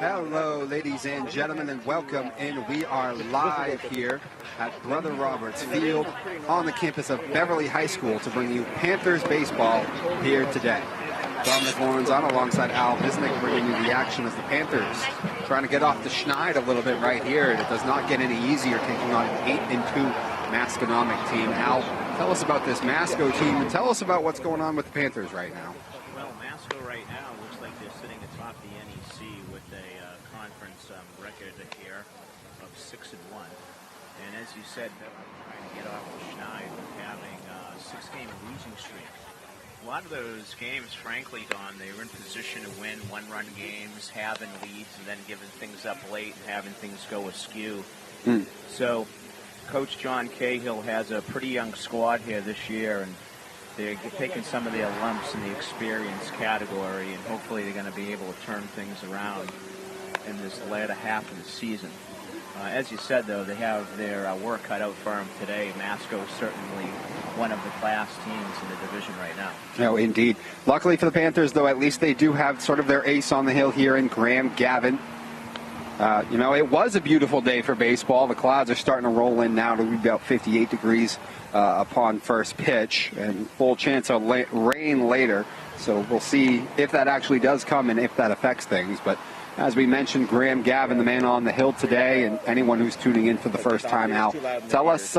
Hello, ladies and gentlemen, and welcome in. We are live here at Brother Roberts Field on the campus of Beverly High School to bring you Panthers baseball here today. Dominic Lorenzon alongside Al Visnick bringing you the action as the Panthers trying to get off the schneid a little bit right here, and it does not get any easier taking on an 8-2 Masconomet team. Al, tell us about this Masco team and tell us about what's going on with the Panthers right now. Well, Masco right now looks like they're sitting atop the NEC with a conference record here of 6-1. And as you said, Beverly trying to get off the schneid with having a 6-game losing streak. A lot of those games, frankly, Don, they were in position to win one-run games, having leads, and then giving things up late and having things go askew. So Coach John Cahill has a pretty young squad here this year, and they're taking some of their lumps in the experience category, and hopefully they're going to be able to turn things around in this latter half of the season. As you said, though, they have their work cut out for them today. Masco is certainly one of the class teams in the division right now. No, indeed. Luckily for the Panthers, though, at least they do have sort of their ace on the hill here in Graham Gavin. It was a beautiful day for baseball. The clouds are starting to roll in now to be about 58 degrees upon first pitch, and full chance of rain later. So we'll see if that actually does come and if that affects things. But as we mentioned, Graham Gavin, the man on the hill today, and anyone who's tuning in for the first time, Al, tell us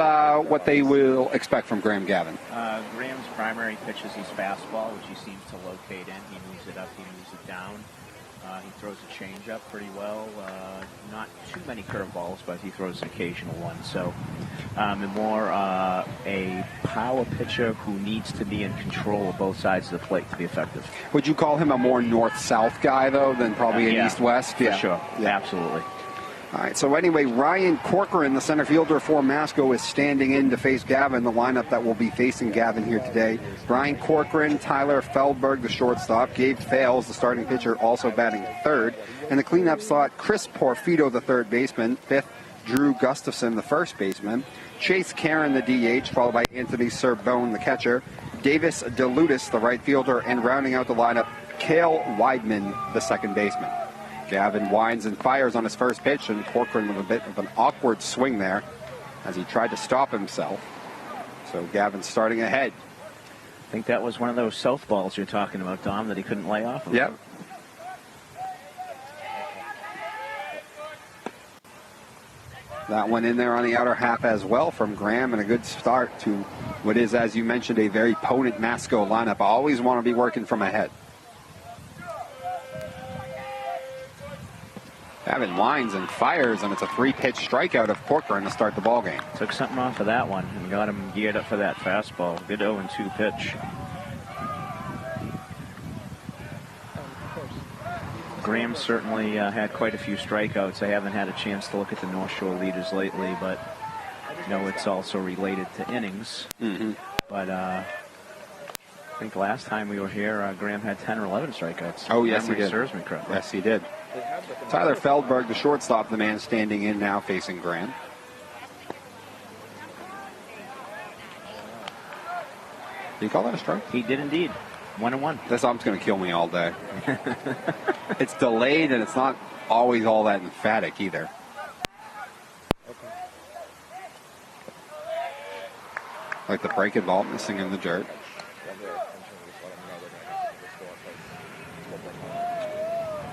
what they will expect from Graham Gavin. Graham's primary pitch is his fastball, which he seems to locate in. He moves it up, he moves it down. He throws a changeup pretty well. Not too many curveballs, but he throws an occasional one. So more a power pitcher who needs to be in control of both sides of the plate to be effective. Would you call him a more north-south guy, though, than probably an east-west? For sure. Yeah. Absolutely. All right, so anyway, Ryan Corcoran, the center fielder for Masco, is standing in to face Gavin, the lineup that will be facing Gavin here today. Ryan Corcoran, Tyler Feldberg, the shortstop, Gabe Fales, the starting pitcher, also batting third. In the cleanup slot, Chris Porfido, the third baseman, fifth, Drew Gustafson, the first baseman, Chase Karen, the DH, followed by Anthony Serbone, the catcher, Davis DeLutis, the right fielder, and rounding out the lineup, Cale Weidman, the second baseman. Gavin winds and fires on his first pitch, and Corcoran with a bit of an awkward swing there as he tried to stop himself. So Gavin's starting ahead. I think that was one of those southballs you're talking about, Dom, that he couldn't lay off of. Yep. That one in there on the outer half as well from Graham, and a good start to what is, as you mentioned, a very potent Masco lineup. I always want to be working from ahead. Gavin winds and fires, and it's a 3-pitch strikeout of Corcoran to start the ballgame. Took something off of that one and got him geared up for that fastball. Good 0-2 pitch. Graham certainly had quite a few strikeouts. I haven't had a chance to look at the North Shore leaders lately, but it's also related to innings. But I think last time we were here, Graham had 10 or 11 strikeouts. Oh, yes, he did. Serves me correctly. Yes, he did. Tyler Feldberg, the shortstop, the man standing in now facing Graham. Did you call that a strike? He did indeed. 1-1. This ump's going to kill me all day. It's delayed, and it's not always all that emphatic either. Like the breaking ball missing in the dirt.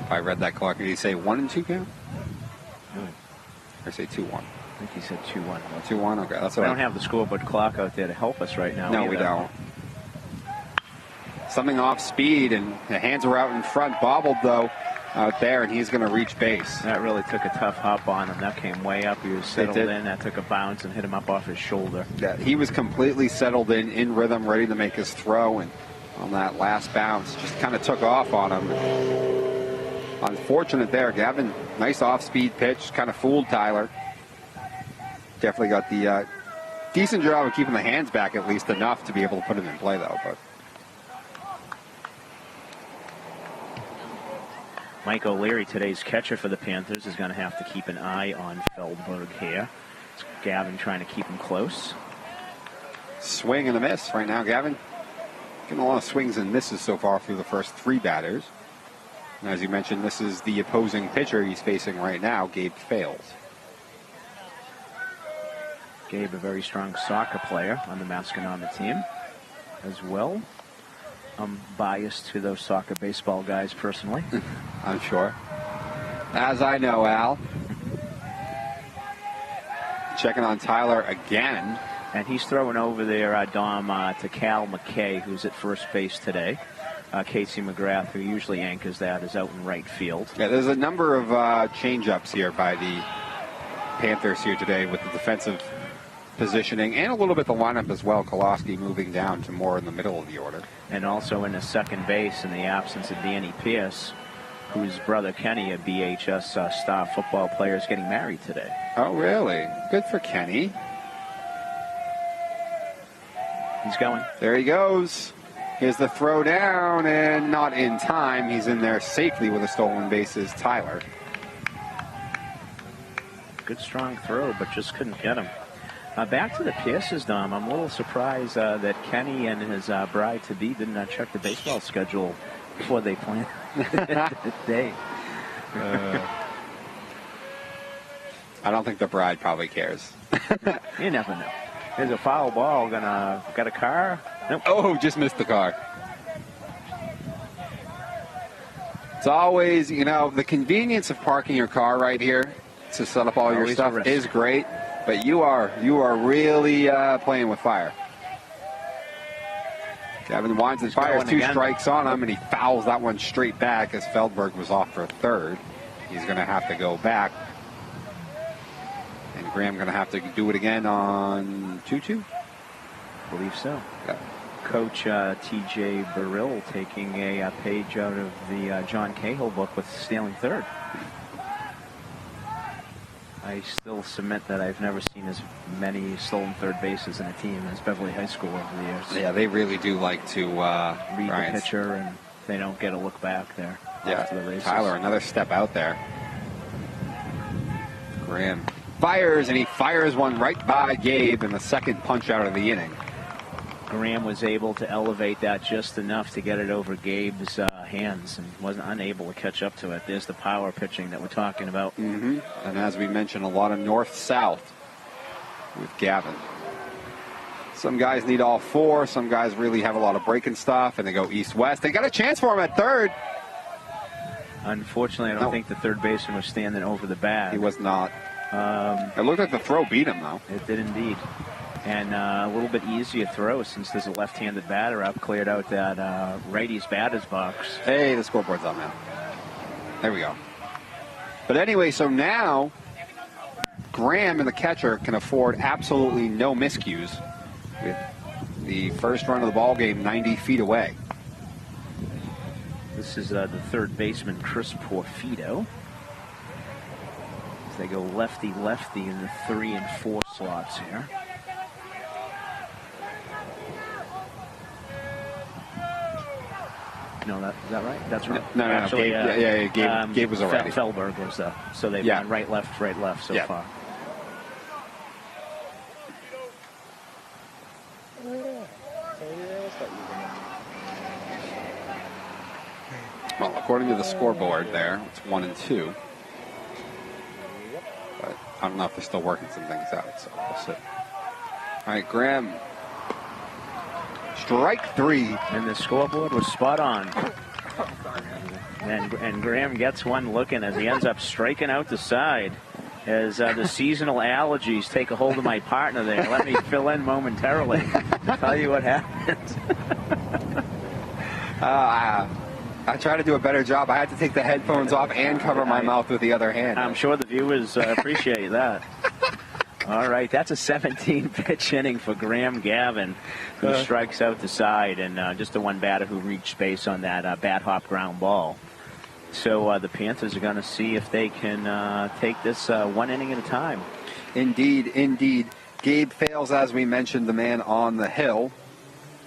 I read that clock. Did he say 1-2 count? Or say 2-1? I think he said 2-1. 2-1. Okay, that's what I don't have the scoreboard clock out there to help us right now. No, either. We don't. Something off speed, and the hands were out in front. Bobbled though out there, and he's going to reach base. That really took a tough hop on him. That came way up. He was settled in. That took a bounce and hit him up off his shoulder. Yeah, he was completely settled in rhythm, ready to make his throw, and on that last bounce, just kind of took off on him. Unfortunate there. Gavin, nice off-speed pitch, kind of fooled Tyler. Definitely got the decent job of keeping the hands back at least enough to be able to put him in play, though. But Mike O'Leary, today's catcher for the Panthers, is going to have to keep an eye on Feldberg here. It's Gavin trying to keep him close. Swing and a miss right now, Gavin. Getting a lot of swings and misses so far through the first 3 batters. As you mentioned, this is the opposing pitcher he's facing right now, Gabe Fales. Gabe, a very strong soccer player on the Masconomet team as well. I'm biased to those soccer baseball guys personally. I'm sure. As I know, Al. Checking on Tyler again. And he's throwing over there, Dom, to Cal McKay, who's at first base today. Casey McGrath, who usually anchors that, is out in right field. Yeah, there's a number of change-ups here by the Panthers here today with the defensive positioning and a little bit the lineup as well. Koloski moving down to more in the middle of the order. And also in the second base, in the absence of Danny Pierce, whose brother Kenny, a BHS star football player, is getting married today. Oh, really? Good for Kenny. He's going. There he goes. Here's the throw down, and not in time. He's in there safely with a stolen bases. Tyler. Good strong throw, but just couldn't get him. Back to the Pierces, Dom. I'm a little surprised that Kenny and his bride-to-be didn't check the baseball schedule before they planned the day. I don't think the bride probably cares. You never know. There's a foul ball. Got a car? Nope. Oh, just missed the car. It's always, the convenience of parking your car right here to set up all your stuff is great, but you are really playing with fire. Gavin winds and fires 2 strikes on him, and he fouls that one straight back as Feldberg was off for third. He's going to have to go back. And Graham going to have to do it again on 2-2? I believe so. Yeah. Coach T.J. Burrill taking a page out of the John Cahill book with stealing third. I still submit that I've never seen as many stolen third bases in a team as Beverly High School over the years. Yeah, they really do like to read the pitcher, and they don't get a look back there. Yeah, to the races. Tyler, another step out there. Graham fires, and he fires one right by Gabe in the second punch out of the inning. Graham was able to elevate that just enough to get it over Gabe's hands and wasn't unable to catch up to it. There's the power pitching that we're talking about. Mm-hmm. And as we mentioned, a lot of north-south with Gavin. Some guys need all 4. Some guys really have a lot of breaking stuff, and they go east-west. They got a chance for him at third. Unfortunately, I don't think the third baseman was standing over the bag. He was not. It looked like the throw beat him, though. It did indeed. And a little bit easier throw since there's a left-handed batter up. Cleared out that righty's batter's box. Hey, the scoreboard's up now. There we go. But anyway, so now Graham and the catcher can afford absolutely no miscues with the first run of the ball game 90 feet away. This is the third baseman, Chris Porfido. As they go lefty-lefty in the 3 and 4 slots here. No, is that right? That's right. No. Actually, Gabe was already. Feldberg was so they've gone right, left so far. Well, according to the scoreboard there, it's 1 and 2. But I don't know if they're still working some things out, so we'll see. All right, Graham. Strike 3. And the scoreboard was spot on. And Graham gets one looking as he ends up striking out the side. As the seasonal allergies take a hold of my partner there. Let me fill in momentarily to tell you what happened. I try to do a better job. I had to take the headphones off and cover my mouth with the other hand. I'm sure the viewers appreciate that. All right, that's a 17-pitch inning for Graham Gavin, who strikes out the side, and just the one batter who reached base on that bat hop ground ball. So the Panthers are going to see if they can take this 1 inning at a time. Indeed. Gabe Fales, as we mentioned, the man on the hill,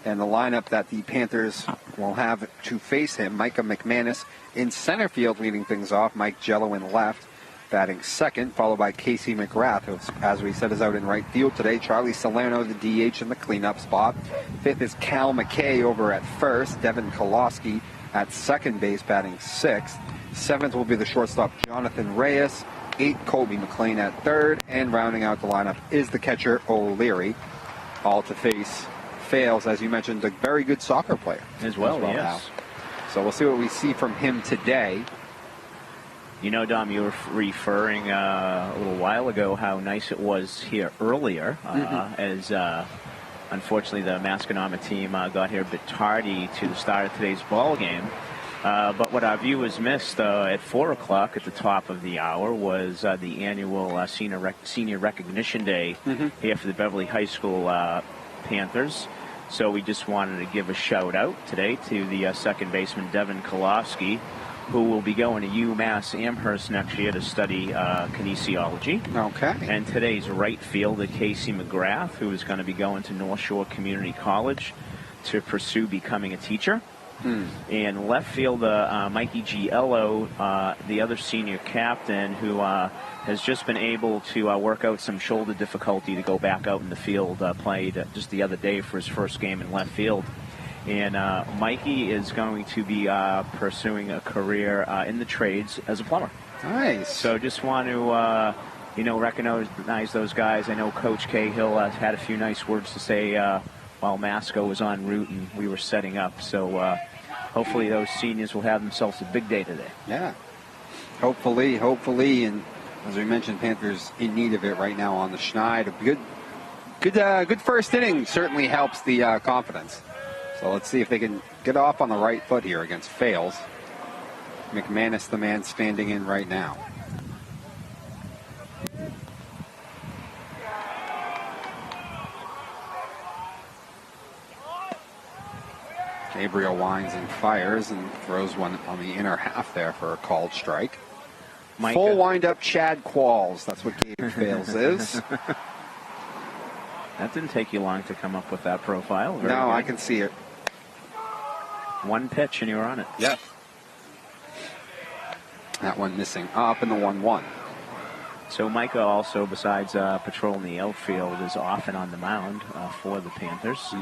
and the lineup that the Panthers will have to face him. Micah McManus in center field leading things off. Mike Jello in left, batting second, followed by Casey McGrath, who, as we said, is out in right field today. Charlie Salerno, the DH, in the cleanup spot. Fifth is Cal McKay over at first. Devin Koloski at second base, batting 6th. 7th will be the shortstop, Jonathan Reyes. 8th, Colby McLean at 3rd. And rounding out the lineup is the catcher, O'Leary. All to face Fales, as you mentioned, a very good soccer player. As well, yes. Now. So we'll see what we see from him today. You know, Dom, you were referring a little while ago how nice it was here earlier, as unfortunately the Masconomet team got here a bit tardy to the start of today's ball game. But what our viewers missed at 4 o'clock at the top of the hour was the annual Senior Recognition Day here for the Beverly High School Panthers. So we just wanted to give a shout out today to the second baseman, Devin Kolofsky, who will be going to UMass Amherst next year to study kinesiology. Okay. And today's right fielder, Casey McGrath, who is going to be going to North Shore Community College to pursue becoming a teacher. And left fielder Mikey Giello, the other senior captain, who has just been able to work out some shoulder difficulty to go back out in the field, played just the other day for his first game in left field. And Mikey is going to be pursuing a career in the trades as a plumber. Nice. So just want to, recognize those guys. I know Coach Cahill had a few nice words to say while Masco was en route and we were setting up. So hopefully those seniors will have themselves a big day today. Yeah. Hopefully. And as we mentioned, Panthers in need of it right now on the Schneid. A good first inning certainly helps the confidence. So let's see if they can get off on the right foot here against Fales. McManus, the man standing in right now. Gabriel winds and fires and throws one on the inner half there for a called strike. Micah. Full wind-up Chad Qualls. That's what Gabe Fales is. That didn't take you long to come up with that profile. Very no, good. I can see it. One pitch and you were on it. Yep. That one missing up in the 1-1. So Micah also, besides patrolling the outfield, is often on the mound for the Panthers.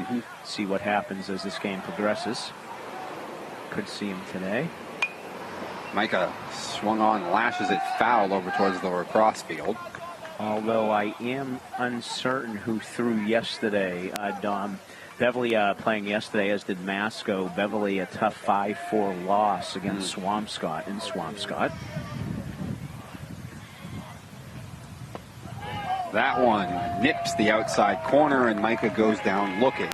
See what happens as this game progresses. Could see him today. Micah swung on, lashes it foul over towards the lacrosse field. Although I am uncertain who threw yesterday, Dom. Beverly playing yesterday, as did Masco. Beverly a tough 5-4 loss against Swampscott in Swampscott. That one nips the outside corner, and Micah goes down looking.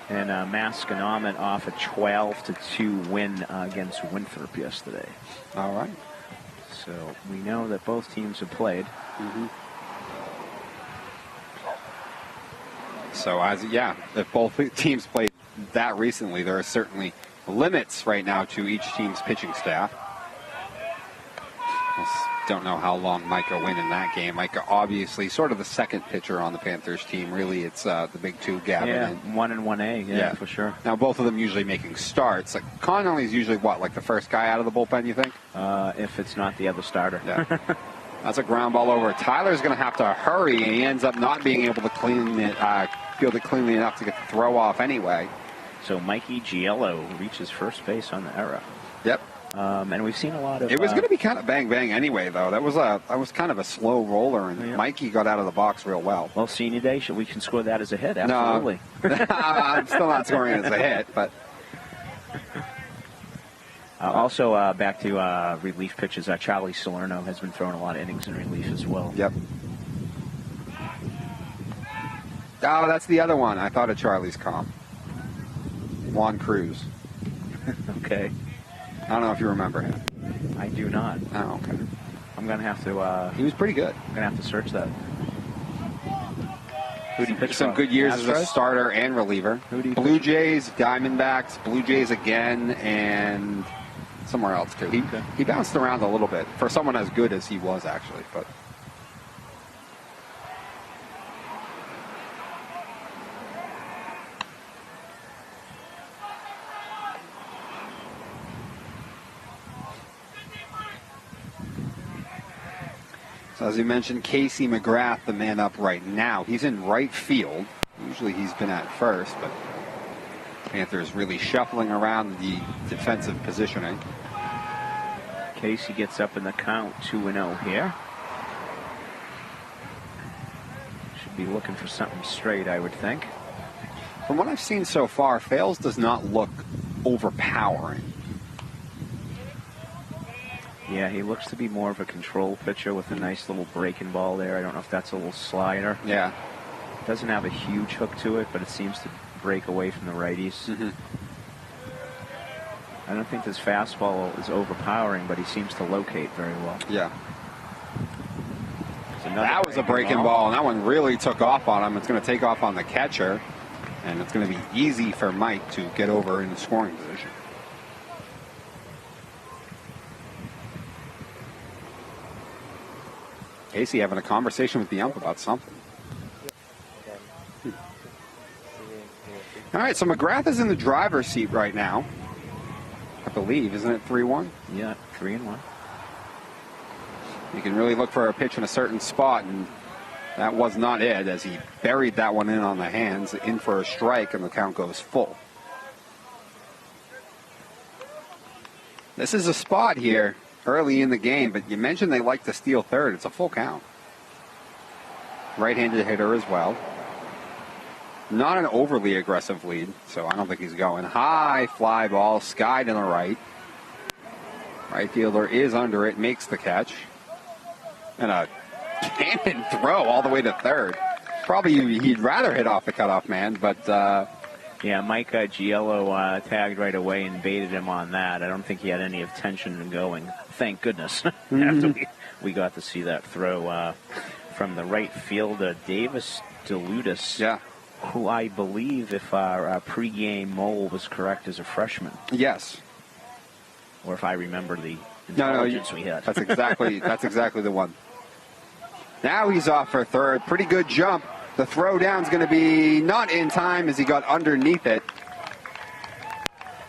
And Masconomet off a 12-2 win against Winthrop yesterday. All right. So we know that both teams have played. So if both teams played that recently, there are certainly limits right now to each team's pitching staff. Don't know how long Micah went in that game. Micah obviously sort of the second pitcher on the Panthers team. Really, it's the big two, Gavin. Yeah, and 1 and 1A, yeah, for sure. Now, both of them usually making starts. Like Connolly's usually like the first guy out of the bullpen, you think? If it's not the other starter. Yeah. That's a ground ball over. Tyler's going to have to hurry, and he ends up not being able to field it cleanly enough to get the throw off anyway. So Mikey Giello reaches first base on the error. Yep. And we've seen a lot of... It was going to be kind of bang-bang anyway, though. That was kind of a slow roller, and Mikey got out of the box real well. Well, senior day, we can score that as a hit, absolutely. No, I'm still not scoring it as a hit, but... Also, back to relief pitches, Charlie Salerno has been throwing a lot of innings in relief as well. Yep. Oh, that's the other one. I thought of Charlie's comp. Juan Cruz. Okay. I don't know if you remember him. I do not. Oh, okay. I'm going to have to... he was pretty good. I'm going to have to search that. Who do you pitch Some for? good years Astros? as a starter and reliever. Who do you Blue pitch? Jays, Diamondbacks, Blue Jays again, and somewhere else, too. He bounced around a little bit for someone as good as he was, actually. But so as you mentioned, Casey McGrath, the man up right now. He's in right field. Usually he's been at first, but Panthers really shuffling around the defensive positioning. Casey gets up in the count, 2-0 here. Should be looking for something straight, I would think. From what I've seen so far, Fales does not look overpowering. Yeah, he looks to be more of a control pitcher with a nice little breaking ball there. I don't know if that's a little slider. Yeah. Doesn't have a huge hook to it, but it seems to break away from the righties. I don't think this fastball is overpowering, but he seems to locate very well. Yeah. That was a breaking ball, and that one really took off on him. It's going to take off on the catcher, and it's going to be easy for Mike to get over in the scoring position. Casey having a conversation with the ump about something. All right, so McGrath is in the driver's seat right now. I believe, isn't it 3-1? Yeah, 3-1. You can really look for a pitch in a certain spot, and that was not it, as he buried that one in on the hands, in for a strike, and the count goes full. This is a spot here early in the game, but you mentioned they like to steal third. It's a full count. Right-handed hitter as well. Not an overly aggressive lead, so I don't think he's going. High fly ball, sky to the right. Right fielder is under it, makes the catch. And a cannon throw all the way to third. Probably he'd rather hit off the cutoff man, but... yeah, Mike Giello tagged right away and baited him on that. I don't think he had any intention of going. Thank goodness. After we got to see that throw from the right fielder, Davis DeLutis. Yeah. Who I believe, if our pregame mole was correct, is a freshman. Yes. Or if I remember the intelligence we had. That's exactly the one. Now he's off for third. Pretty good jump. The throw down's going to be not in time as he got underneath it.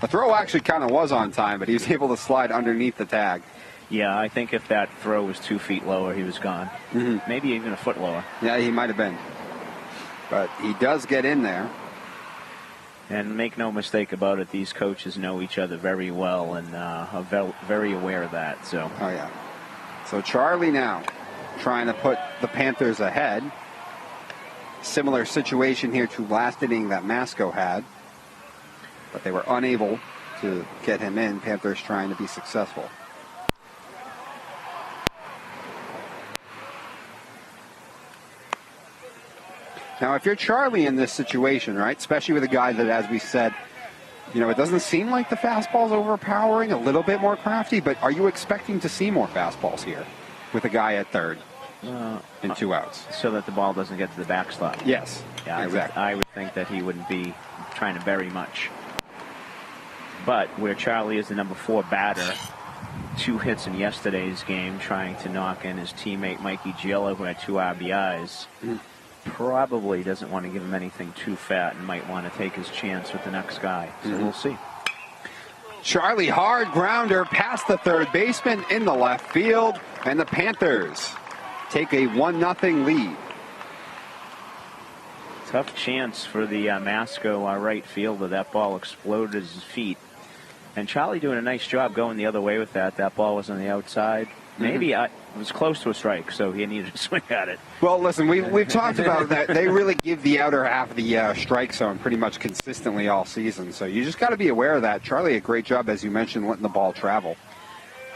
The throw actually kind of was on time, but he was able to slide underneath the tag. Yeah, I think if that throw was 2 feet lower, he was gone. Maybe even a foot lower. Yeah, he might have been. But he does get in there. And make no mistake about it, these coaches know each other very well and are very aware of that. So. Oh, yeah. So Charlie now trying to put the Panthers ahead. Similar situation here to last inning that Masco had. But they were unable to get him in. Panthers trying to be successful. Now, if you're Charlie in this situation, right, especially with a guy that, as we said, you know, it doesn't seem like the fastball's overpowering, a little bit more crafty, but are you expecting to see more fastballs here with a guy at third and 2 outs? So that the ball doesn't get to the backstop. Yes, yeah, exactly. I would think that he wouldn't be trying to bury much. But where Charlie is the number 4 batter, 2 hits in yesterday's game, trying to knock in his teammate Mikey Giello, who had 2 RBIs. Probably doesn't want to give him anything too fat and might want to take his chance with the next guy. So we'll see. Charlie, hard grounder past the third baseman in the left field, and the Panthers take a 1-0 lead. Tough chance for the Masco right fielder. That ball exploded at his feet. And Charlie doing a nice job going the other way with that. That ball was on the outside. Maybe it was close to a strike, so he needed to swing at it. Well, listen, we've talked about that. They really give the outer half of the strike zone pretty much consistently all season. So you just got to be aware of that. Charlie, a great job, as you mentioned, letting the ball travel.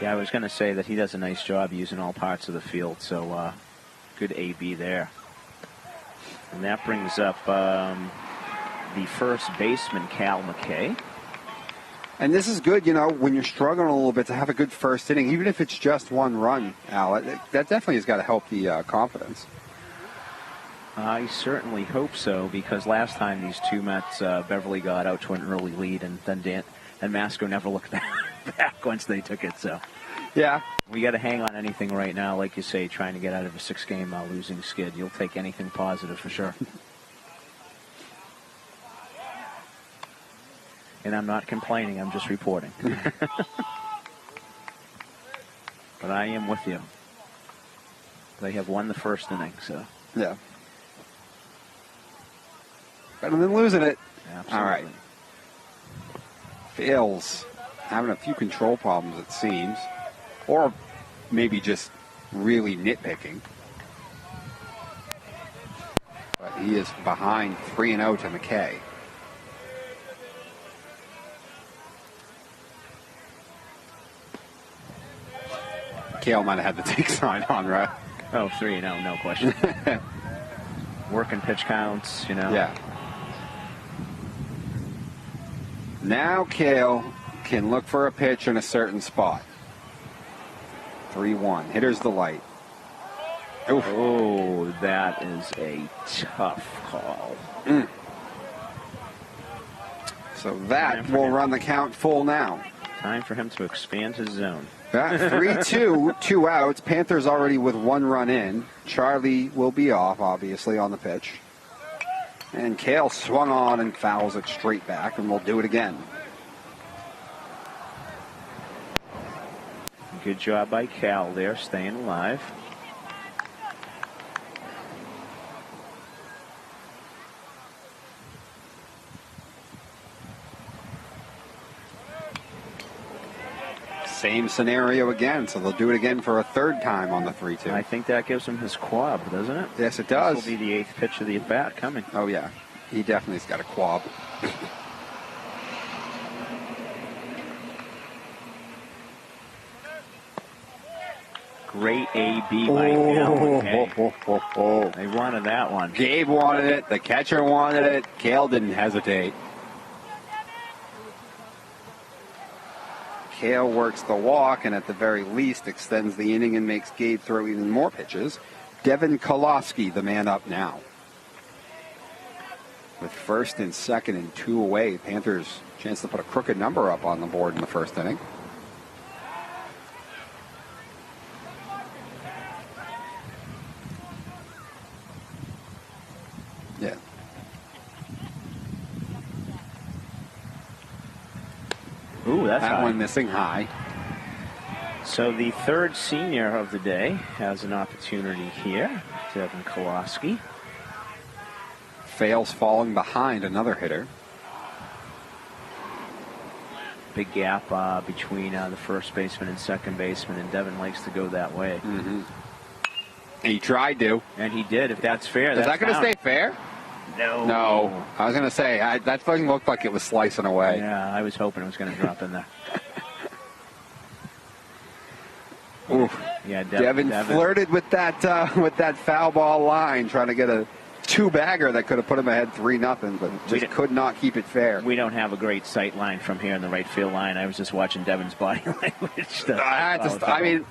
Yeah, I was going to say that he does a nice job using all parts of the field. So good AB there. And that brings up the first baseman, Cal McKay. And this is good, you know, when you're struggling a little bit to have a good first inning, even if it's just 1 run, Al. That definitely has got to help the confidence. I certainly hope so, because last time these two Mets, Beverly got out to an early lead, and then Masco never looked back once they took it. So, yeah, we got to hang on anything right now, like you say, trying to get out of a 6-game losing skid. You'll take anything positive for sure. And I'm not complaining, I'm just reporting. But I am with you. They have won the first inning, so. Yeah. Better than losing it. Absolutely. All right. Fales having a few control problems, it seems. Or maybe just really nitpicking. But he is behind 3-0 to McKay. Kale might have had the take sign on, right? Oh, 3-0, no question. Working pitch counts, you know. Yeah. Now Kale can look for a pitch in a certain spot. 3-1. Hitter's the light. Oof. Oh, that is a tough call. So that will run the count full now. Time for him to expand his zone. 3-2, 2 outs. Panthers already with 1 run in. Charlie will be off, obviously, on the pitch. And Kale swung on and fouls it straight back, and we'll do it again. Good job by Cal there, staying alive. Same scenario again, so they'll do it again for a third time on the 3-2. I think that gives him his quab, doesn't it? Yes, it does. This will be the 8th pitch of the at-bat coming. Oh, yeah. He definitely's got a quab. Great A-B by Cal. They wanted that one. Gabe wanted it. The catcher wanted it. Kale didn't hesitate. Kale works the walk and at the very least extends the inning and makes Gabe throw even more pitches. Devin Kolosky, the man up now. With first and second and 2 away, Panthers chance to put a crooked number up on the board in the first inning. Yeah. Ooh, that's that high. one missing high. So the third senior of the day has an opportunity here. Devin Kolosky. Fails falling behind another hitter. Big gap between the first baseman and second baseman, and Devin likes to go that way. Mm-hmm. He tried to. And he did, if that's fair. Is that going to stay fair? No. No. I was going to say, that thing looked like it was slicing away. Yeah, I was hoping it was going to drop in there. Oof. Yeah, Devin flirted with that foul ball line, trying to get a 2-bagger that could have put him ahead 3-0, but just could not keep it fair. We don't have a great sight line from here in the right field line. I was just watching Devin's body language. I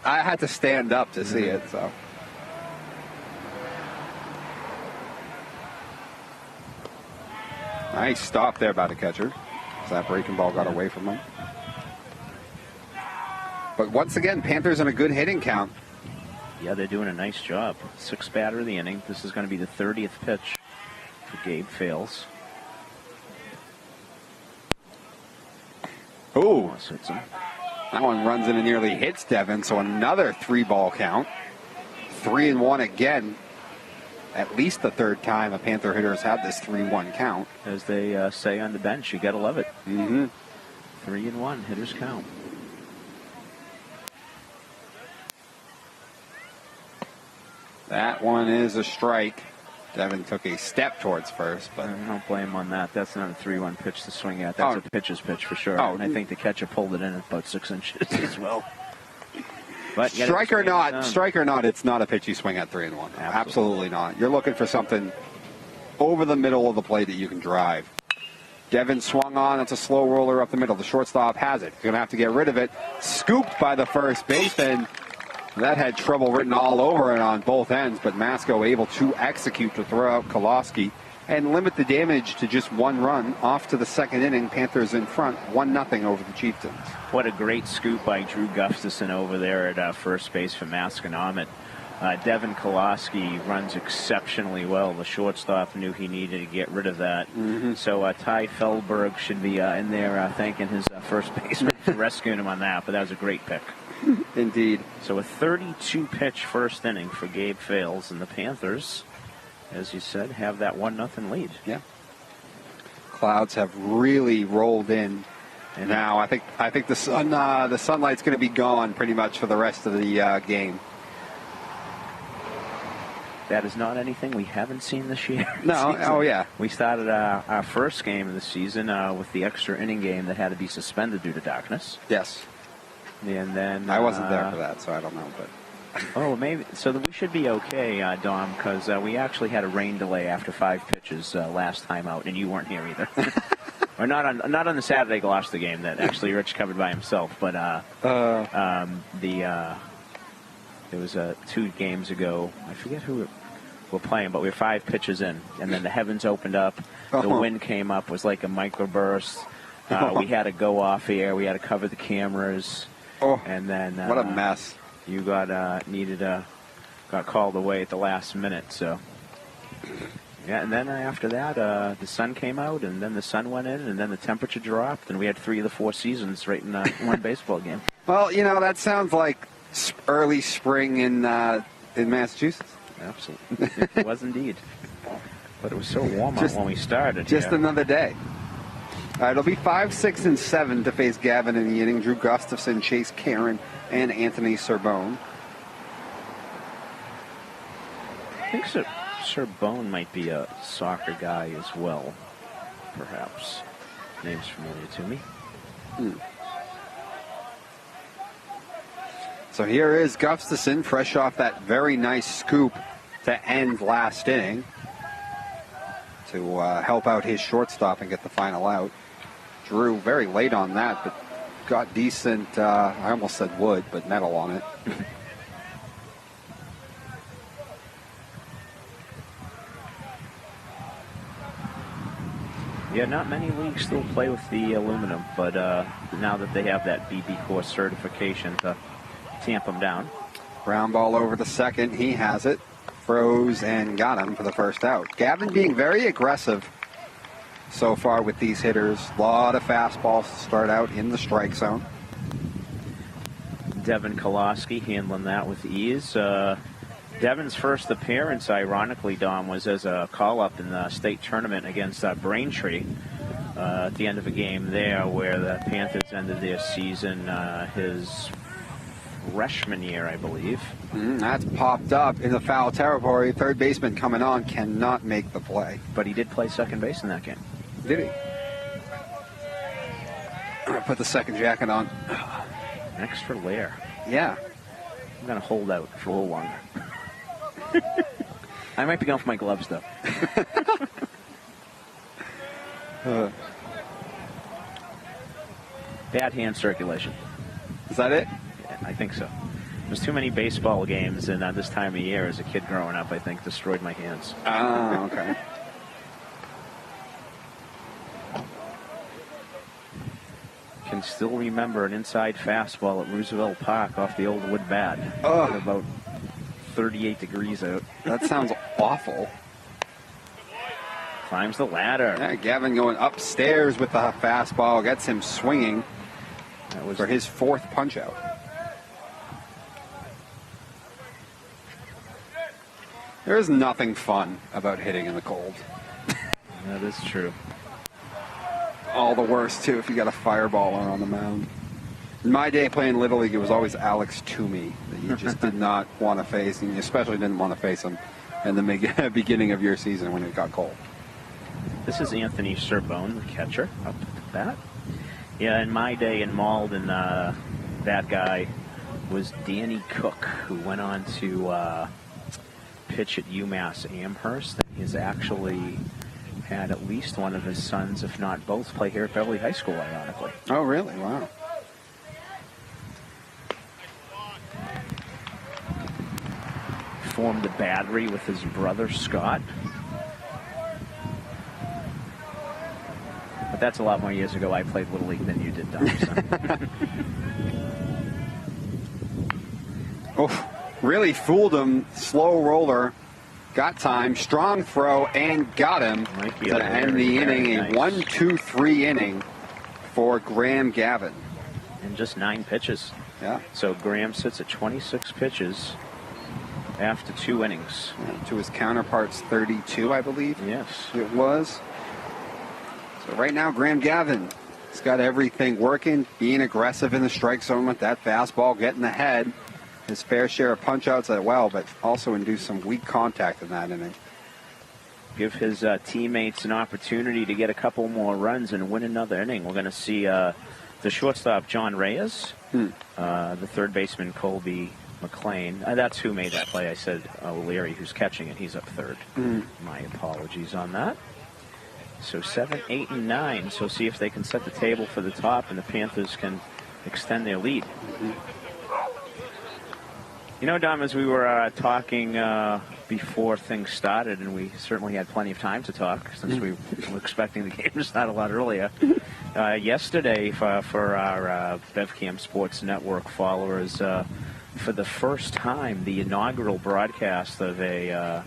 had to stand up to see it. So. Nice stop there by the catcher. That breaking ball got away from him. But once again, Panthers in a good hitting count. Yeah, they're doing a nice job. 6th batter of the inning. This is going to be the 30th pitch for Gabe Fales. Ooh. That one runs in and nearly hits Devin, so another 3-ball count. 3-1 again. At least the third time a Panther hitter has had this 3-1 count. As they say on the bench, you got to love it. Mm-hmm. 3-1, hitters count. That one is a strike. Devin took a step towards first, but I don't blame him on that. That's not a 3-1 pitch to swing at. That's a pitcher's pitch for sure. And I think the catcher pulled it in at about 6 inches as well. But strike or not, it's not a pitch you swing at 3-1. Absolutely not. You're looking for something over the middle of the plate that you can drive. Devin swung on. It's a slow roller up the middle. The shortstop has it. He's going to have to get rid of it. Scooped by the first baseman. That had trouble written all over it on both ends, but Masco able to execute to throw out Kolosky and limit the damage to just 1 run. Off to the second inning, Panthers in front, 1-0 over the Chieftains. What a great scoop by Drew Gustafson over there at first base for Masconomet. Devin Kolosky runs exceptionally well. The shortstop knew he needed to get rid of that. Mm-hmm. So Ty Feldberg should be in there thanking his first baseman for rescuing him on that, but that was a great pick. Indeed. So a 32-pitch first inning for Gabe Fales, and the Panthers, as you said, have that 1-0 lead. Yeah. Clouds have really rolled in And now I think the sunlight's going to be gone pretty much for the rest of the game. That is not anything we haven't seen this year. No, oh yeah. We started our first game of the season with the extra inning game that had to be suspended due to darkness. Yes. And then I wasn't there for that, so I don't know. But oh, maybe. So we should be okay, Dom, because we actually had a rain delay after 5 pitches last time out, and you weren't here either. Or not on the Saturday Gloucester game that actually Rich covered by himself, but there was 2 games ago. I forget who we're playing, but we were 5 pitches in, and then the heavens opened up. The wind came up, was like a microburst. We had to go off air. We had to cover the cameras. And then what a mess! You got called away at the last minute. So yeah, and then after that, the sun came out, and then the sun went in, and then the temperature dropped, and we had 3 of the 4 seasons right in one baseball game. Well, that sounds like early spring in Massachusetts. Absolutely, it was indeed. But it was so warm out when we started. Just another day. It'll be 5, 6, and 7 to face Gavin in the inning. Drew Gustafson, Chase Karen, and Anthony Sorbonne. I think Sorbonne might be a soccer guy as well, perhaps. Name's familiar to me. So here is Gustafson, fresh off that very nice scoop to end last inning to help out his shortstop and get the final out. Drew very late on that, but got decent, I almost said wood, but metal on it. Yeah, not many leagues still play with the aluminum, but now that they have that BB Corps certification to tamp them down. Ground ball over to second. He has it. Froze and got him for the first out. Gavin being very aggressive so far with these hitters. A lot of fastballs to start out in the strike zone. Devin Koloski handling that with ease. Devin's first appearance, ironically, Dom, was as a call-up in the state tournament against Braintree at the end of a game there where the Panthers ended their season his freshman year, I believe. That's popped up in the foul territory. Third baseman coming on cannot make the play. But he did play second base in that game. Did he? Put the second jacket on. Extra layer. Yeah. I'm going to hold out for a little longer. I might be going for my gloves, though. Bad hand circulation. Is that it? Yeah, I think so. There's too many baseball games, and this time of year as a kid growing up, I think, destroyed my hands. Oh, okay. Can still remember an inside fastball at Roosevelt Park off the old wood bat. At about 38 degrees out. That sounds awful. Climbs the ladder. Yeah, Gavin going upstairs with the fastball. Gets him swinging for his 4th punch-out. There is nothing fun about hitting in the cold. That is true. All the worse, too, if you got a fireballer on the mound. In my day playing Little League, it was always Alex Toomey that you just did not want to face, and you especially didn't want to face him in the beginning of your season when it got cold. This is Anthony Sorbonne, the catcher, up at the bat. Yeah, in my day in Malden, that guy was Danny Cook, who went on to pitch at UMass Amherst. He's actually had at least one of his sons, if not both, play here at Beverly High School, ironically. Oh, really? Wow. Formed a battery with his brother, Scott. But that's a lot more years ago. I played Little League than you did, Dom. Oh, really fooled him. Slow roller. Got time, strong throw, and got him to end the inning. A 1-2-3 inning for Graham Gavin. In just 9 pitches. Yeah. So Graham sits at 26 pitches after 2 innings. Yeah, to his counterpart's 32, I believe. Yes. It was. So right now, Graham Gavin He's got everything working, being aggressive in the strike zone with that fastball, getting ahead. His fair share of punch-outs as well, but also induced some weak contact in that inning. Give his teammates an opportunity to get a couple more runs and win another inning. We're going to see the shortstop, John Reyes, the third baseman, Colby McLean. That's who made that play. I said O'Leary, who's catching it. He's up third. My apologies on that. So 7, 8, and 9. So see if they can set the table for the top and the Panthers can extend their lead. You know, Dom, as we were talking before things started, and we certainly had plenty of time to talk since we were expecting the game to start a lot earlier. Yesterday, for our BevCam Sports Network followers, for the first time, the inaugural broadcast of a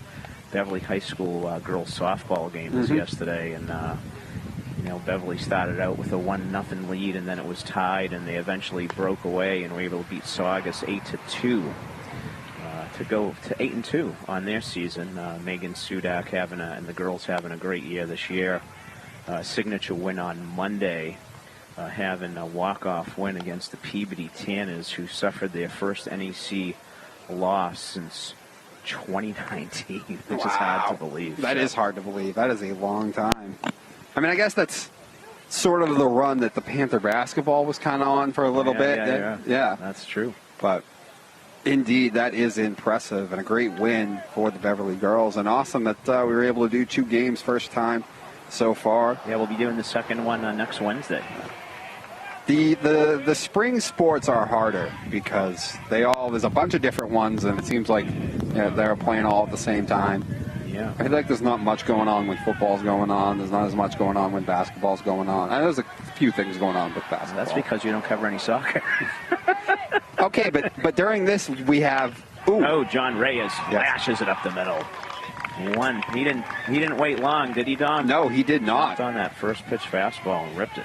Beverly High School girls softball game was yesterday, and Beverly started out with a 1-0 lead, and then it was tied, and they eventually broke away and were able to beat Saugus 8-2 to go to 8-2 on their season. Megan Sudak and the girls having a great year this year. Signature win on Monday, having a walk-off win against the Peabody Tanners, who suffered their first NEC loss since 2019, which is hard to believe. That is hard to believe. That is a long time. I mean, I guess that's sort of the run that the Panther basketball was kind of on for a little bit. Yeah, that's true. But indeed, that is impressive and a great win for the Beverly girls, and awesome that we were able to do 2 games first time so far. Yeah, we'll be doing the second one next Wednesday. The spring sports are harder because there's a bunch of different ones, and it seems like they're playing all at the same time. Yeah. I feel like there's not much going on when football's going on. There's not as much going on when basketball's going on. And there's a few things going on with basketball. That's because you don't cover any soccer. Okay, but during this we have John Reyes lashes it up the middle. One. He didn't wait long, did he, Don? No, he did not. On that first pitch fastball and ripped it.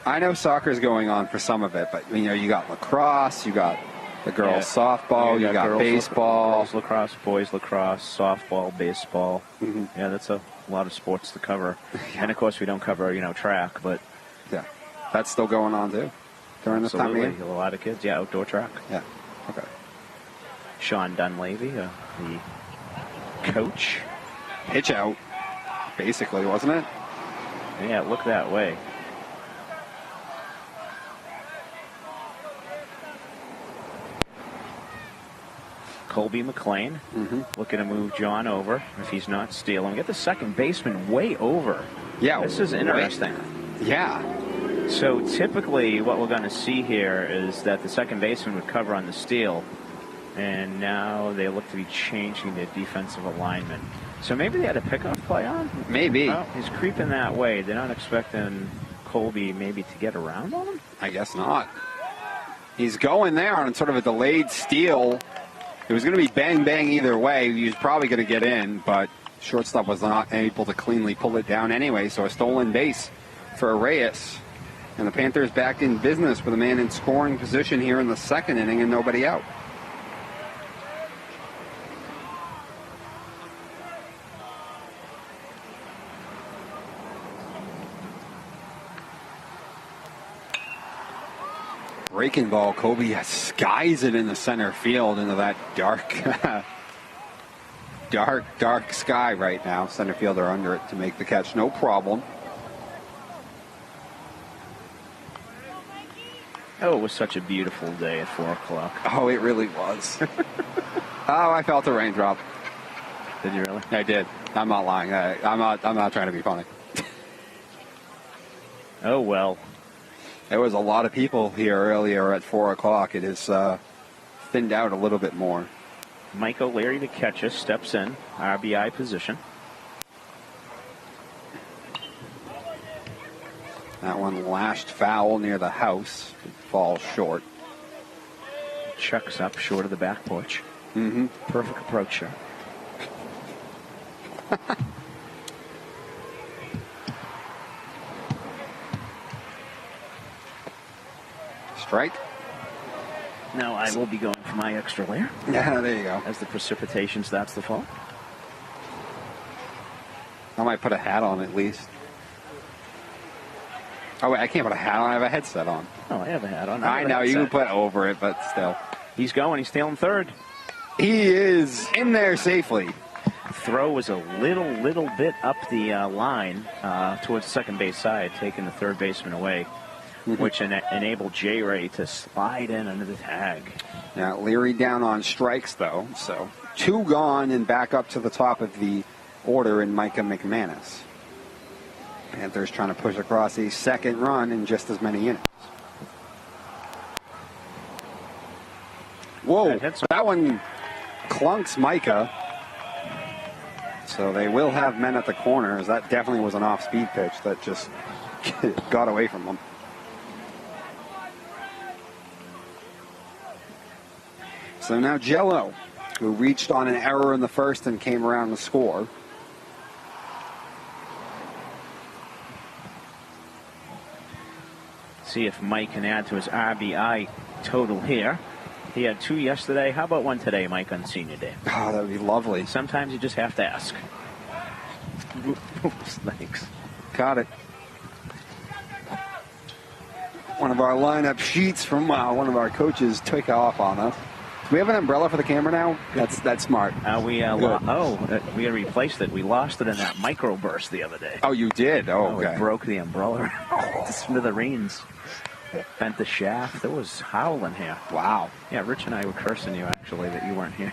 I know soccer's going on for some of it, but you got lacrosse, you got the girls softball, you got baseball, girls lacrosse, boys lacrosse, softball, baseball. Yeah, that's a lot of sports to cover. And of course, we don't cover track, but that's still going on too during this time of year. A lot of kids, outdoor track. Yeah, okay. Sean Dunleavy, the coach. Pitch out, basically, wasn't it? Yeah, it looked that way. Colby McLean looking to move John over if he's not stealing. Get the second baseman way over. Yeah. This is interesting. Yeah. So typically what we're going to see here is that the second baseman would cover on the steal, and now they look to be changing their defensive alignment. So maybe they had a pickoff play on? Maybe. Well, he's creeping that way. They're not expecting Colby maybe to get around on him? I guess not. He's going there on sort of a delayed steal. It was going to be bang-bang either way. He was probably going to get in, but shortstop was not able to cleanly pull it down anyway, so a stolen base for Reyes. And the Panthers back in business with a man in scoring position here in the second inning and nobody out. Breaking ball, Kobe skies it in the center field into that dark sky right now. Center fielder under it to make the catch, no problem. Oh, it was such a beautiful day at 4 o'clock. Oh, it really was. Oh, I felt a raindrop. Did you really? I did. I'm not lying. I'm not trying to be funny. Oh, well. There was a lot of people here earlier at 4 o'clock. It is thinned out a little bit more. Mike O'Leary, the catcher, steps in, RBI position. That one lashed foul near the house. It falls short. Chucks up short of the back porch. Perfect approach shot. Strike. Now I will be going for my extra layer. Yeah, there you go. As the precipitation starts to fall. I might put a hat on at least. Oh, wait, I can't put a hat on. I have a headset on. Oh, I have a hat on. I know, you can put over it, but still. He's going. He's tailing third. He is in there safely. Throw was a little bit up the line towards the second base side, taking the third baseman away, which enabled J. Ray to slide in under the tag. Now, Leary down on strikes, though, so 2 gone and back up to the top of the order in Micah McManus. Panthers trying to push across a second run in just as many innings. Whoa, that one clunks Micah. So they will have men at the corners. That definitely was an off-speed pitch that just got away from them. So now Jello, who reached on an error in the first and came around to score. See if Mike can add to his RBI total here. He had 2 yesterday. How about 1 today, Mike, on Senior Day? Oh, that would be lovely. Sometimes you just have to ask. Thanks. Got it. One of our lineup sheets from one of our coaches took off on us. Do we have an umbrella for the camera now? That's smart. We replaced it. We lost it in that microburst the other day. Oh, you did? Oh, okay. We broke the umbrella to smithereens. Bent the shaft. It was howling here. Wow. Yeah, Rich and I were cursing you, actually, that you weren't here.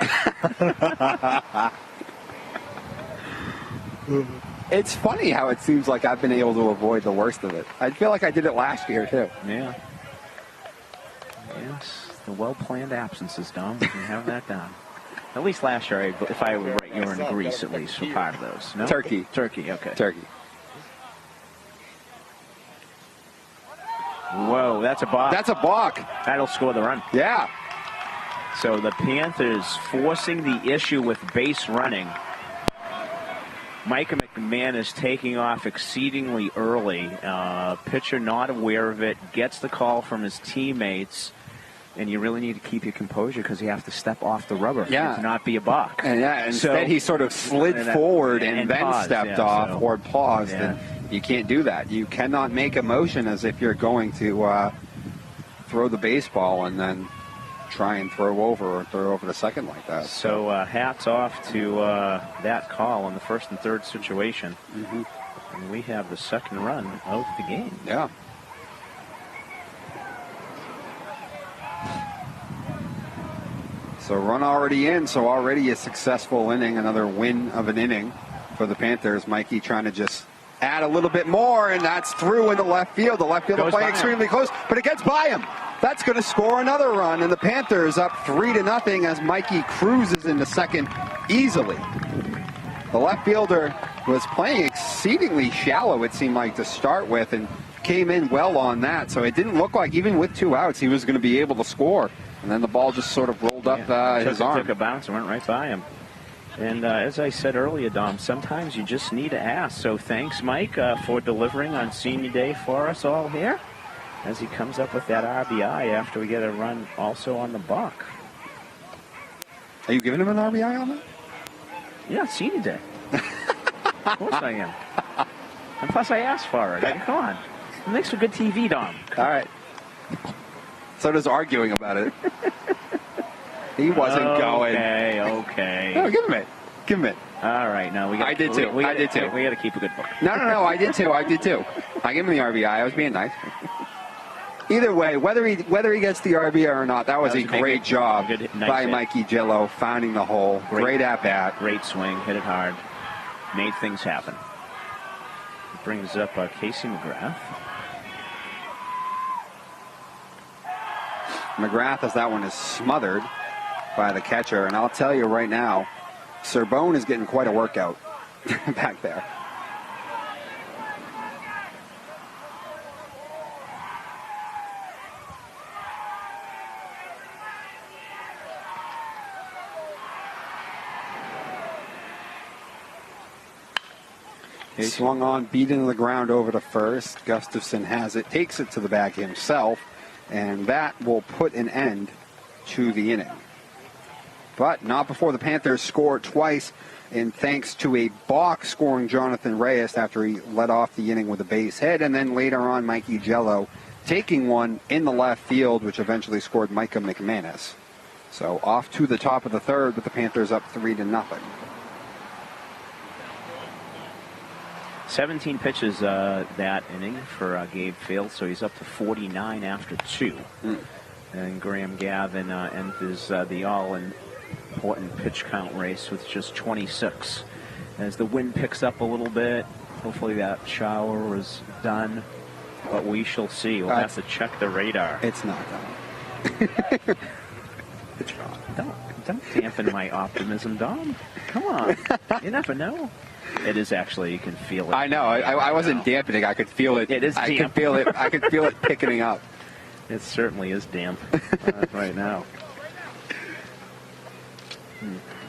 It's funny how it seems like I've been able to avoid the worst of it. I feel like I did it last year, too. Yeah. Yes, the well-planned absences, Dom. You have that down. At least last year, if I were right, you were in Greece, at least, for part of those. No? Turkey, okay. Turkey. Whoa, that's a balk. That's a balk. That'll score the run. Yeah. So the Panthers forcing the issue with base running. Micah McManus taking off exceedingly early. Pitcher not aware of it, gets the call from his teammates, and you really need to keep your composure because you have to step off the rubber. Yeah. To not be a balk. And instead he sort of slid forward and then paused, stepped off or paused. Yeah. And you can't do that. You cannot make a motion as if you're going to throw the baseball and then try and throw over the second like that. So hats off to that call on the first and third situation. Mm-hmm. And we have the second run of the game. Yeah. So run already in, so already a successful inning, another win of an inning for the Panthers. Mikey trying to just add a little bit more, and that's through in the left field. The left fielder playing extremely close, but it gets by him. That's going to score another run, and the Panthers up 3-0 as Mikey cruises into second easily. The left fielder was playing exceedingly shallow, it seemed like, to start with, and came in well on that. So it didn't look like, even with 2 outs, he was going to be able to score. And then the ball just sort of rolled up his arm. Took a bounce and went right by him. And as I said earlier, Dom, sometimes you just need to ask. So thanks, Mike, for delivering on Senior Day for us all here, as he comes up with that RBI after we get a run also on the buck. Are you giving him an RBI on that? Yeah, Senior Day. Of course I am. And plus I asked for it. Come on. It makes for good TV, Dom. All right. So does arguing about it. He wasn't going. Okay. No, give him it. Give him it. All right. No, I did too. We got to keep a good book. No. I did too. I gave him the RBI. I was being nice. Either way, whether he gets the RBI or not, that was a great job by Mikey Jello, finding the hole. Great at bat. Great swing. Hit it hard. Made things happen. Brings up Casey McGrath. McGrath, as that one is smothered by the catcher. And I'll tell you right now, Serbone is getting quite a workout back there. He swung on, beat into the ground over to first. Gustafson has it, takes it to the bag himself, and that will put an end to the inning. but not before the Panthers scored twice, and thanks to a balk scoring Jonathan Reyes after he led off the inning with a base hit, and then later on Mikey Jello taking one in the left field, which eventually scored Micah McManus. So off to the top of the third with the Panthers up 3-0. 17 pitches that inning for Gabe Field, so he's up to 49 after 2. And Graham Gavin enters the all-important pitch count race with just 26. As the wind picks up a little bit, hopefully that shower is done, but we shall see. We'll have to check the radar. It's not done. It's wrong. Don't dampen my optimism, Dom. Come on. You never know. It is actually, you can feel it. I know. I wasn't dampening. I could feel it. It is damp. I could feel it. I could feel it picking up. It certainly is damp right now.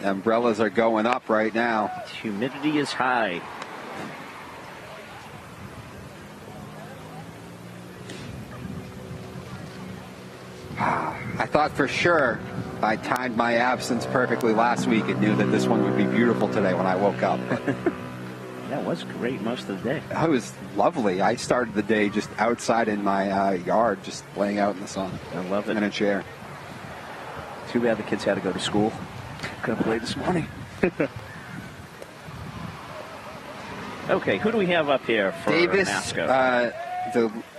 Umbrellas are going up right now. Humidity is high. I thought for sure I timed my absence perfectly last week and knew that this one would be beautiful today when I woke up. That was great most of the day. It was lovely. I started the day just outside in my yard, just laying out in the sun. I love it. In a chair. Too bad the kids had to go to school. Couldn't play this morning. Okay, who do we have up here for Davis, Masco?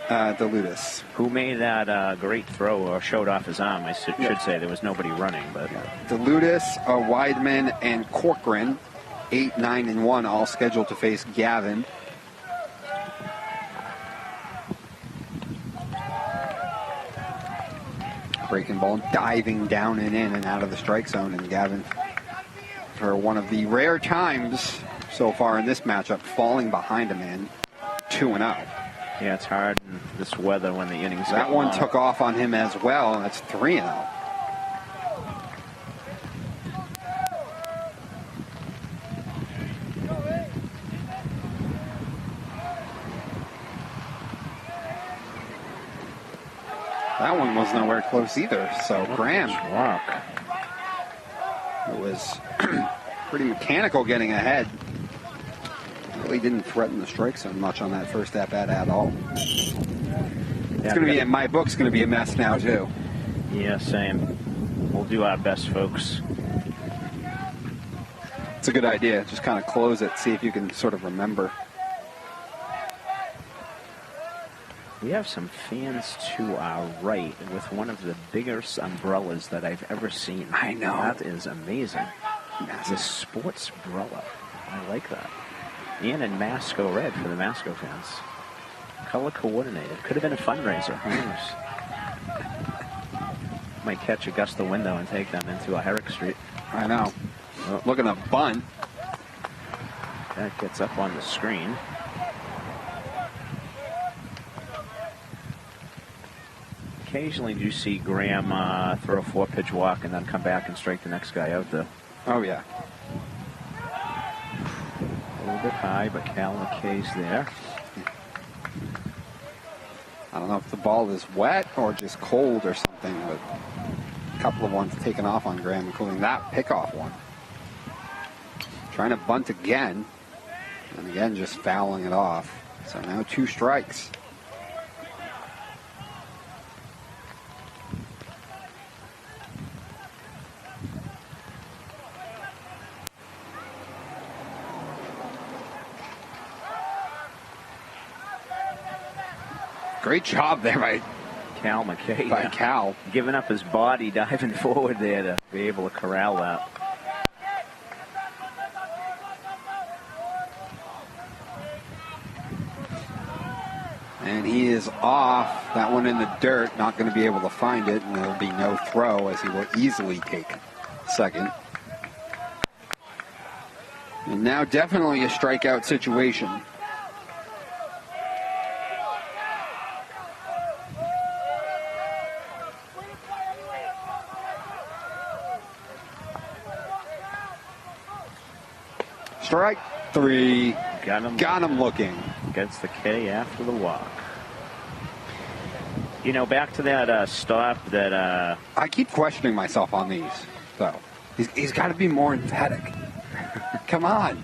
DeLutis. Who made that great throw or showed off his arm, I should say. There was nobody running. But DeLutis, Weidman, and Corcoran, 8, 9, and 1, all scheduled to face Gavin. Breaking ball, diving down and in and out of the strike zone, and Gavin, for one of the rare times so far in this matchup, falling behind a man, 2-0. Yeah, it's hard in this weather when the innings that one took off on him as well, and that's 3-0. That one was nowhere close either. So Graham, it was pretty mechanical getting ahead. Really didn't threaten the strike zone much on that first at-bat at all. It's going to be, my book's going to be a mess now too. Yeah, same. We'll do our best, folks. It's a good idea. Just kind of close it, see if you can sort of remember. We have some fans to our right with one of the biggest umbrellas that I've ever seen. I know. That is amazing. Massive. The sports umbrella. I like that. And in Masco red for the Masco fans. Color coordinated. Could have been a fundraiser. Who knows? Might catch a gust of window and take them into a Herrick Street. I know. Oh. Looking to bunt. That gets up on the screen. Occasionally you see Graham throw a 4-pitch walk and then come back and strike the next guy out there. Oh, yeah. A little bit high, but Cal McKay's there. I don't know if the ball is wet or just cold or something, but a couple of ones taken off on Graham, including that pickoff one. Trying to bunt again, and again just fouling it off. So now 2 strikes. Great job there by Cal McKay. By Cal. Giving up his body, diving forward there to be able to corral that. And he is off. That one in the dirt. Not going to be able to find it. And there will be no throw as he will easily take second. And now definitely a strikeout situation. Strike 3. Got him looking. Gets the K after the walk. You know, back to that stop that... I keep questioning myself on these, though. He's got to be more emphatic. Come on.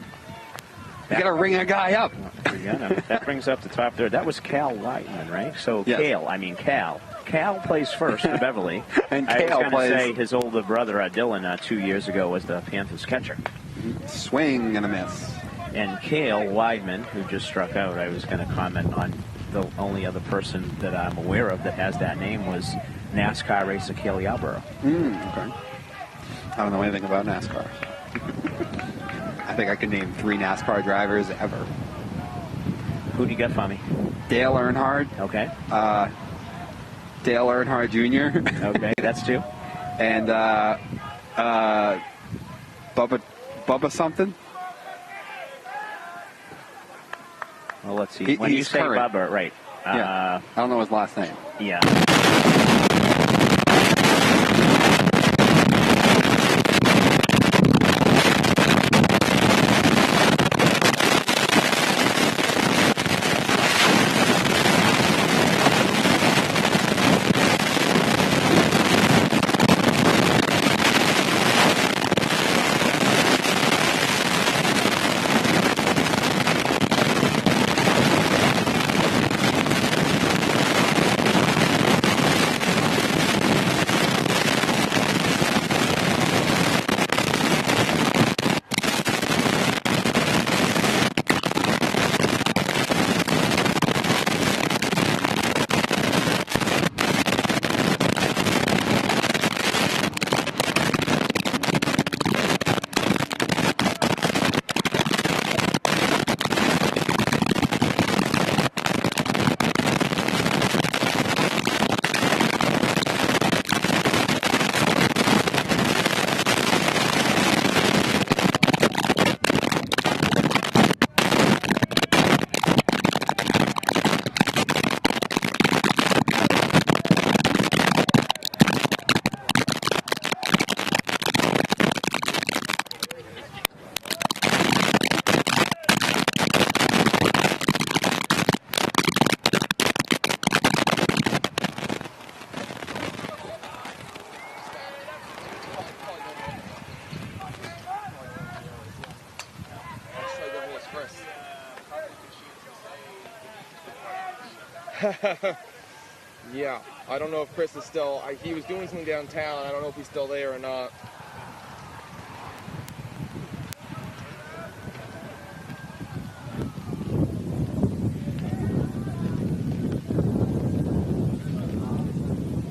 You got to ring a guy up. That brings up the top third. That was Cal Whiteman, right? So yes. Cal. Cal plays first for Beverly. And I Cal was going to say his older brother, Dylan, 2 years ago was the Panthers catcher. Swing and a miss. And Cale Weidman, who just struck out, I was going to comment on the only other person that I'm aware of that has that name was NASCAR racer Cale Yarborough. Okay. I don't know anything about NASCAR. I think I could name 3 NASCAR drivers ever. Who do you got for me? Dale Earnhardt. Okay. Dale Earnhardt Jr. Okay, that's 2. And Bubba something. Well, let's see. When you say current. Bubba, right? Yeah. I don't know his last name. Yeah. Yeah, I don't know if Chris is still. He was doing something downtown. I don't know if he's still there or not.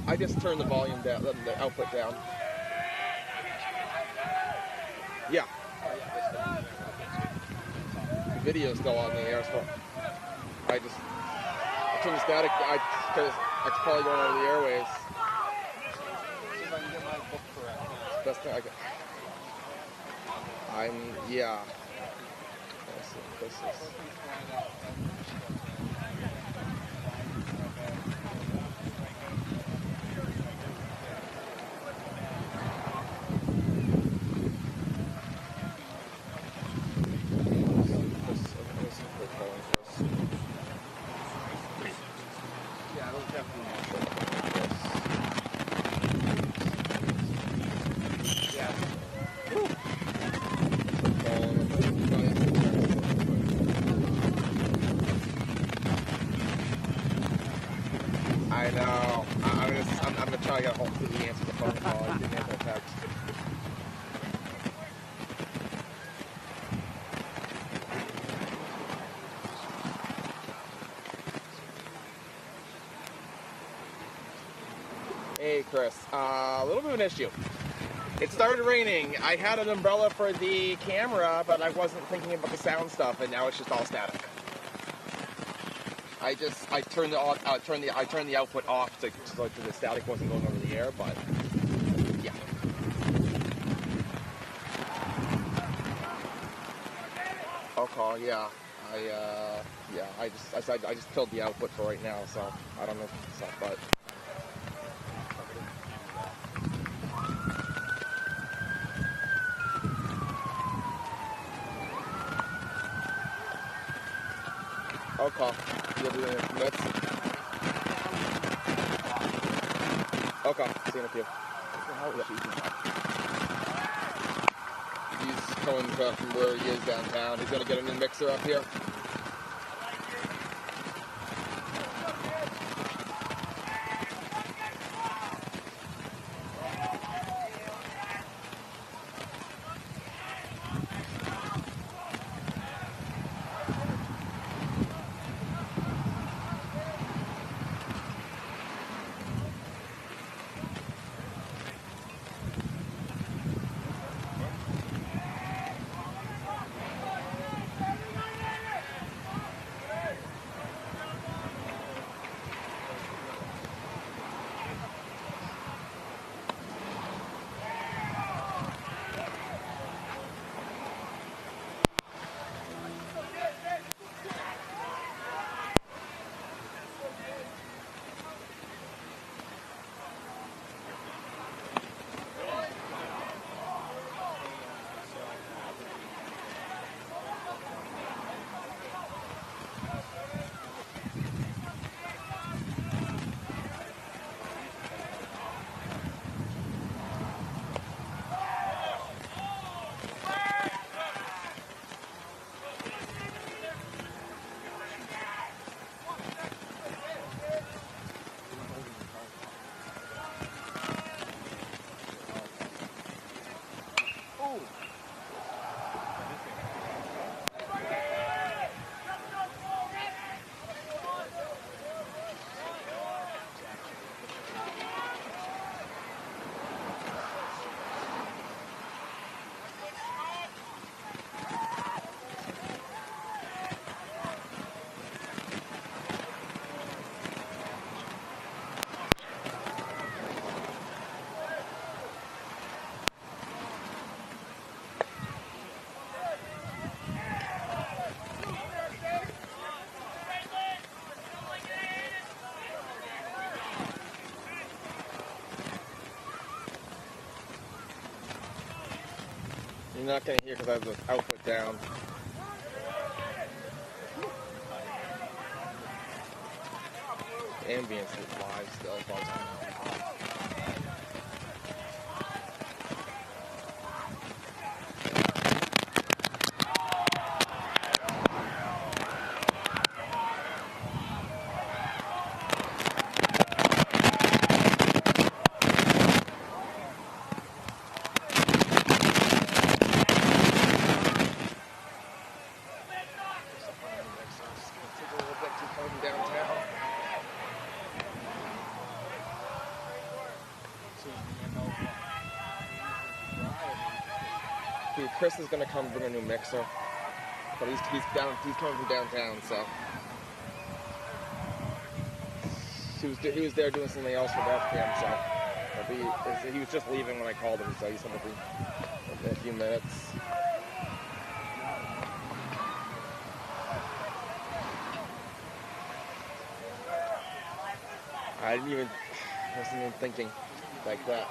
I just turned the volume down, the output down. Yeah. The video's still on the air, so I turned the static, because it's probably going over the airwaves. See if I can get my book correct. Best thing I can. Yeah. This is. I know. I'm gonna try to get home to answer the phone call. I didn't answer the text. Hey, Chris. A little bit of an issue. It started raining. I had an umbrella for the camera, but I wasn't thinking about the sound stuff, and now it's just all static. I turned the output off so the static wasn't going over the air, but yeah. Okay, yeah. I just killed the output for right now, so I don't know if it's up, but. Okay. You'll be in a few minutes. Okay. See you in a few. coming from where he is downtown. He's going to get a new mixer up here. You're not going to hear because I have the output down. Ambience is live still. It's all time. Chris is going to come bring a new mixer, but he's coming from downtown, so he was there doing something else for BevCam, so he was just leaving when I called him, so he's going to be in a few minutes. I wasn't even thinking like that.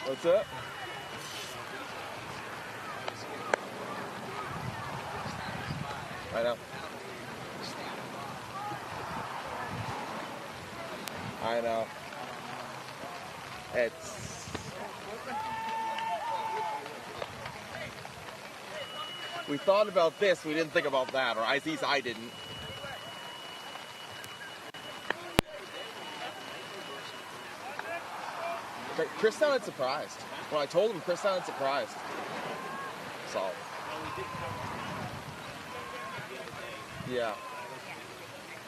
What's up? I know. I know. It's... We thought about this, we didn't think about that, or at least I didn't. Chris sounded surprised. When I told him, Chris sounded surprised. So. Yeah.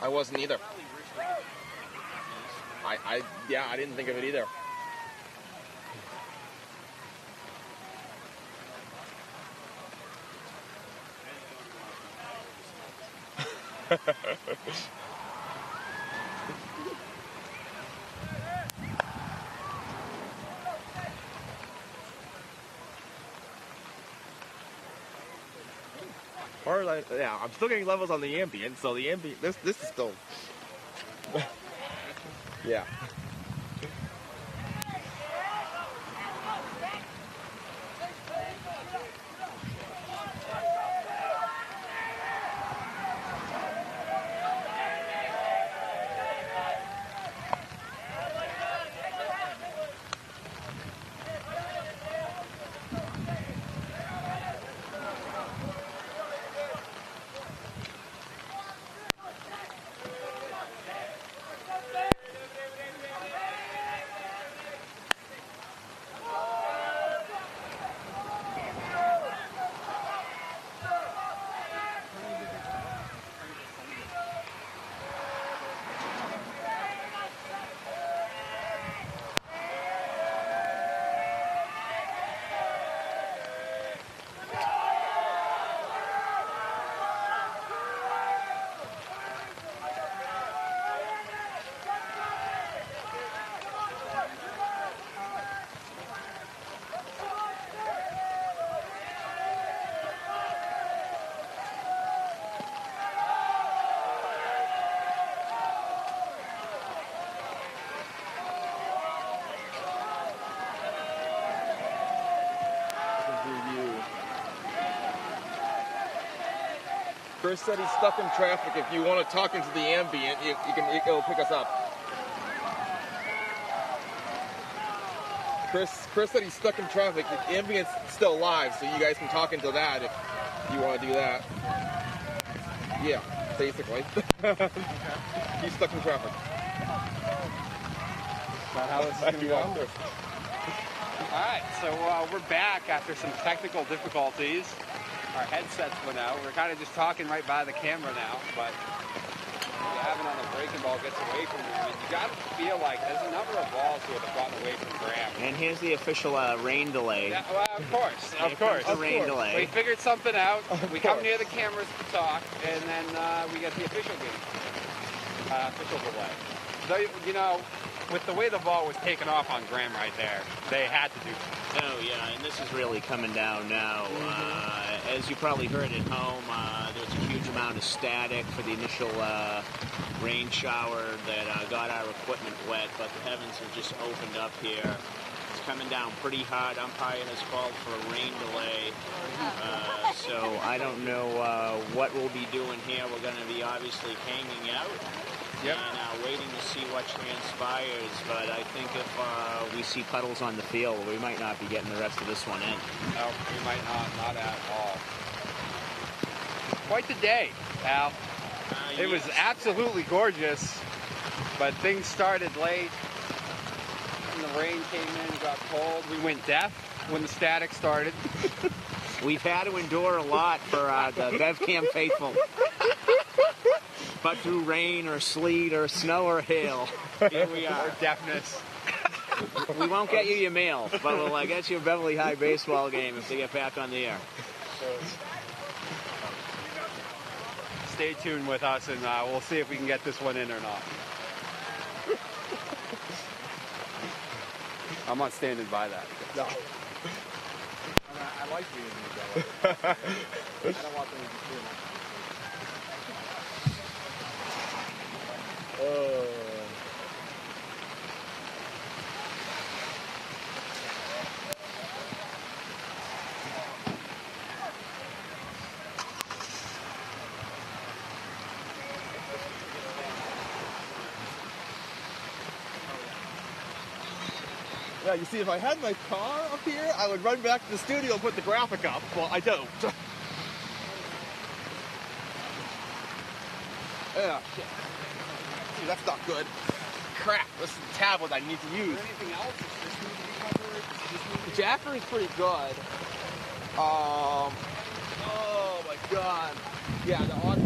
I wasn't either. I didn't think of it either. Or like, yeah, I'm still getting levels on the ambient, so the ambient, this is still, yeah. Chris said he's stuck in traffic. If you want to talk into the ambient, it'll pick us up. Chris said he's stuck in traffic. The ambient's still live, so you guys can talk into that if you want to do that. Yeah, basically. He's stuck in traffic. Is that how this is going to go? All right, so we're back after some technical difficulties. Our headsets went out. We're kind of just talking right by the camera now, but having on the breaking ball gets away from you. I mean, you got to feel like there's a number of balls here that have gotten away from Graham. And here's the official rain delay. Yeah, well, of course. The rain delay. We figured something out. We come near the cameras to talk, and then we get the official game. Official delay. So, you know, with the way the ball was taken off on Graham right there, they had to do something. Oh, yeah, and this is really coming down now. As you probably heard at home, there was a huge amount of static for the initial rain shower that got our equipment wet, but the heavens have just opened up here. It's coming down pretty hard. Umpire has called for a rain delay, so I don't know what we'll be doing here. We're going to be obviously hanging out. Yep. And waiting to see what transpires, but I think if we see puddles on the field, we might not be getting the rest of this one in. No, we might not at all. Quite the day, Al. It was absolutely gorgeous, but things started late. And the rain came in, got cold. We went deaf when the static started. We've had to endure a lot for the BevCam faithful. But through rain or sleet or snow or hail, here we are. Or deafness. We won't get you your mail, but we'll get you a Beverly High baseball game if they get back on the air. Stay tuned with us, and we'll see if we can get this one in or not. I'm not standing by that. No. I like being in the I don't want them to be doing that. Yeah, you see, if I had my car up here, I would run back to the studio and put the graphic up. Well, I don't. Yeah, shit. See, that's not good. Crap, this is the tablet I need to use. Is there anything else? Does this need to be covered? Does this need to The Jackery's pretty good. Oh my god. Yeah, the audio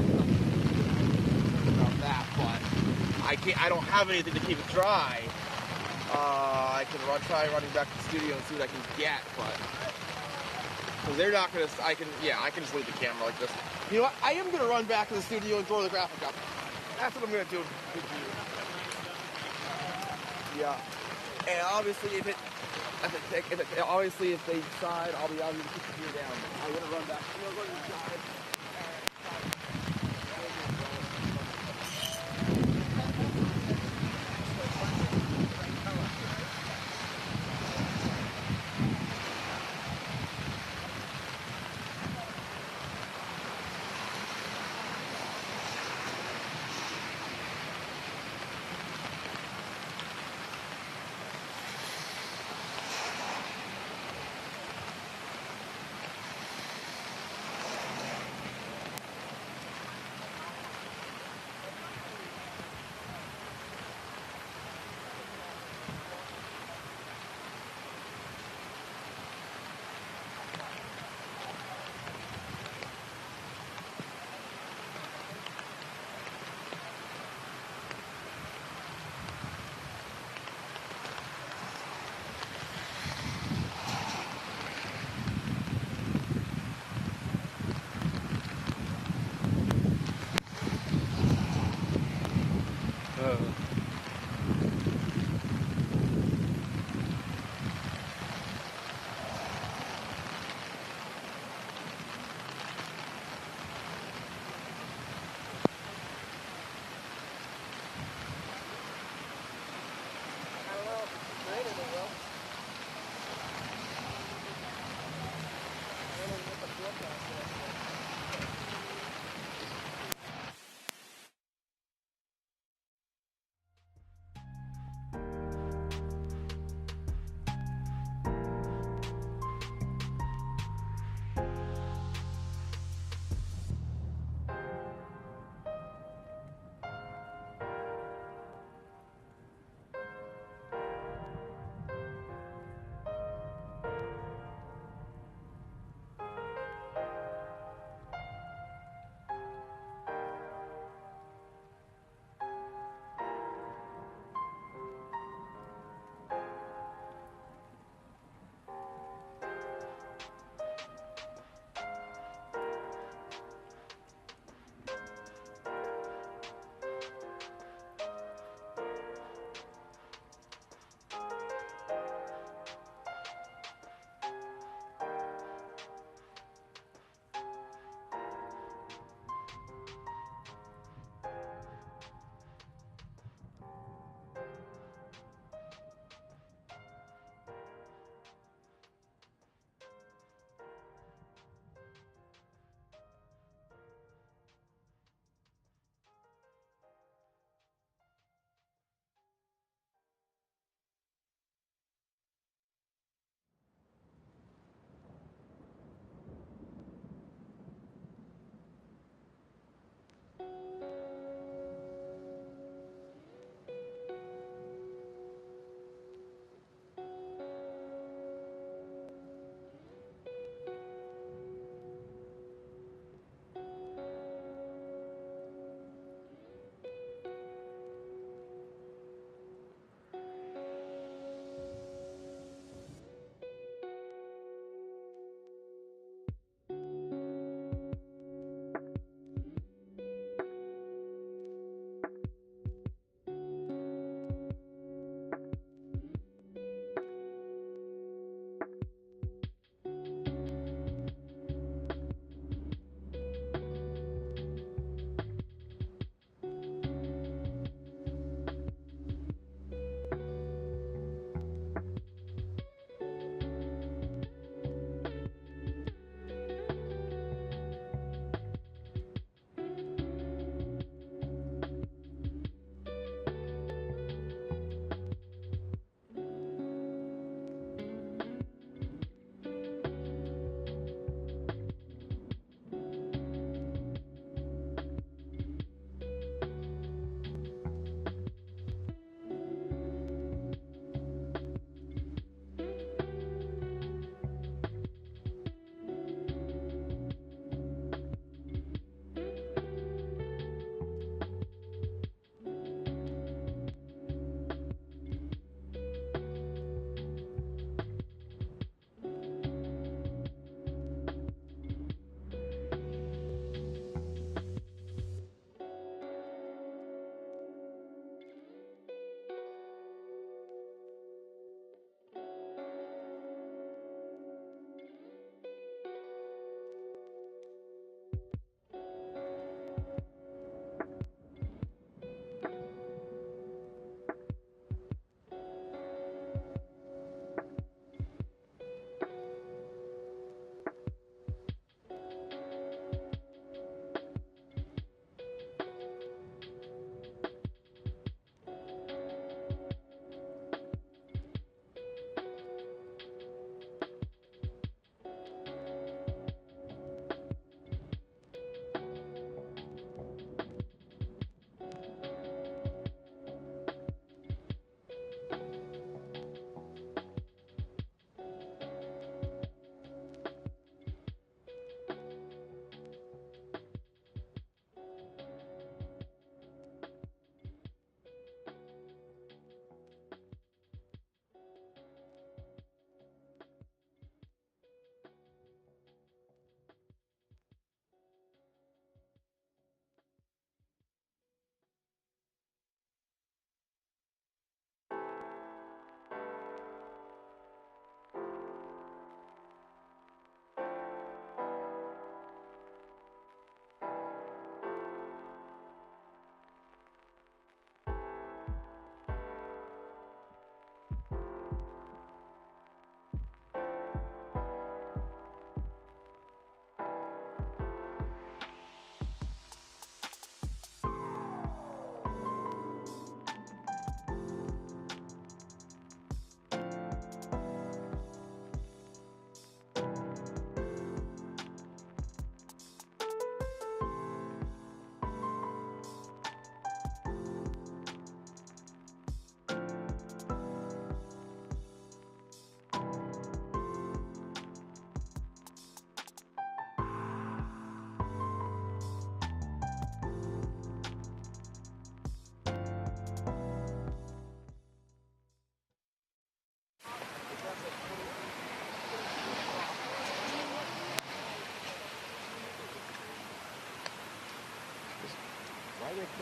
about that, but I don't have anything to keep it dry. I can try running back to the studio and see what I can get, but because they're not gonna. I can just leave the camera like this. You know what? I am gonna run back to the studio and throw the graphic up. That's what I'm gonna do. Yeah, and obviously if they decide, I'll be able to keep the gear down. I'm gonna run back. I'm gonna run inside.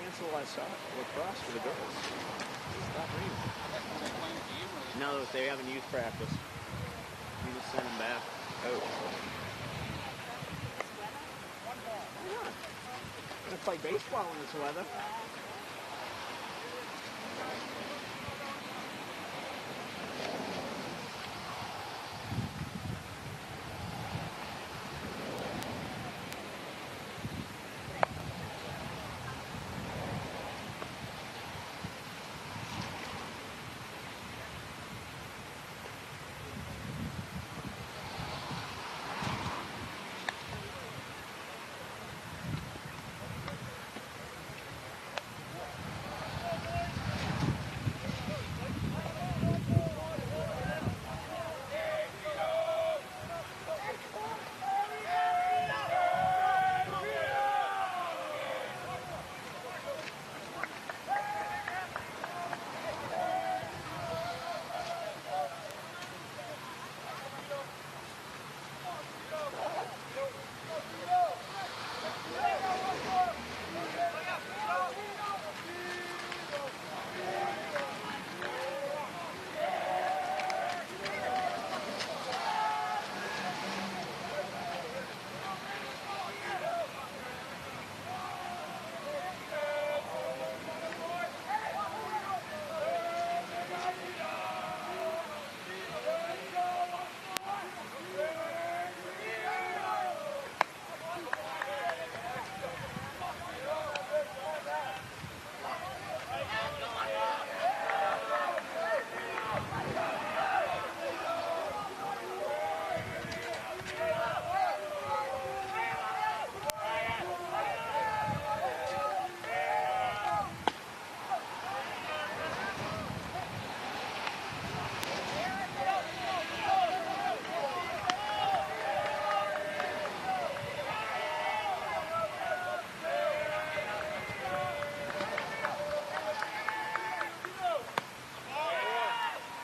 cancel lacrosse for the girls. Stop reading. No, they haven't youth practice. You just send them back. Oh. Why not? Gonna play baseball in this weather.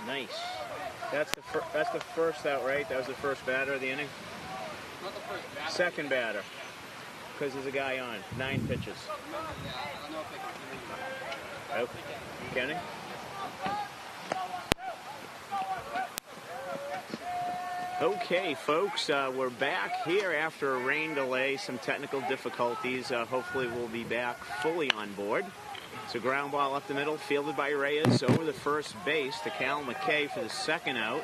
Nice. That's the first out, right? That was the first batter of the inning? Not the first batter. Second batter. Because there's a guy on. 9 pitches. Yeah, I don't know if they can. Oh, Kenny? Okay, folks, we're back here after a rain delay, some technical difficulties. Hopefully we'll be back fully on board. It's a ground ball up the middle, fielded by Reyes over the first base to Cal McKay for the second out.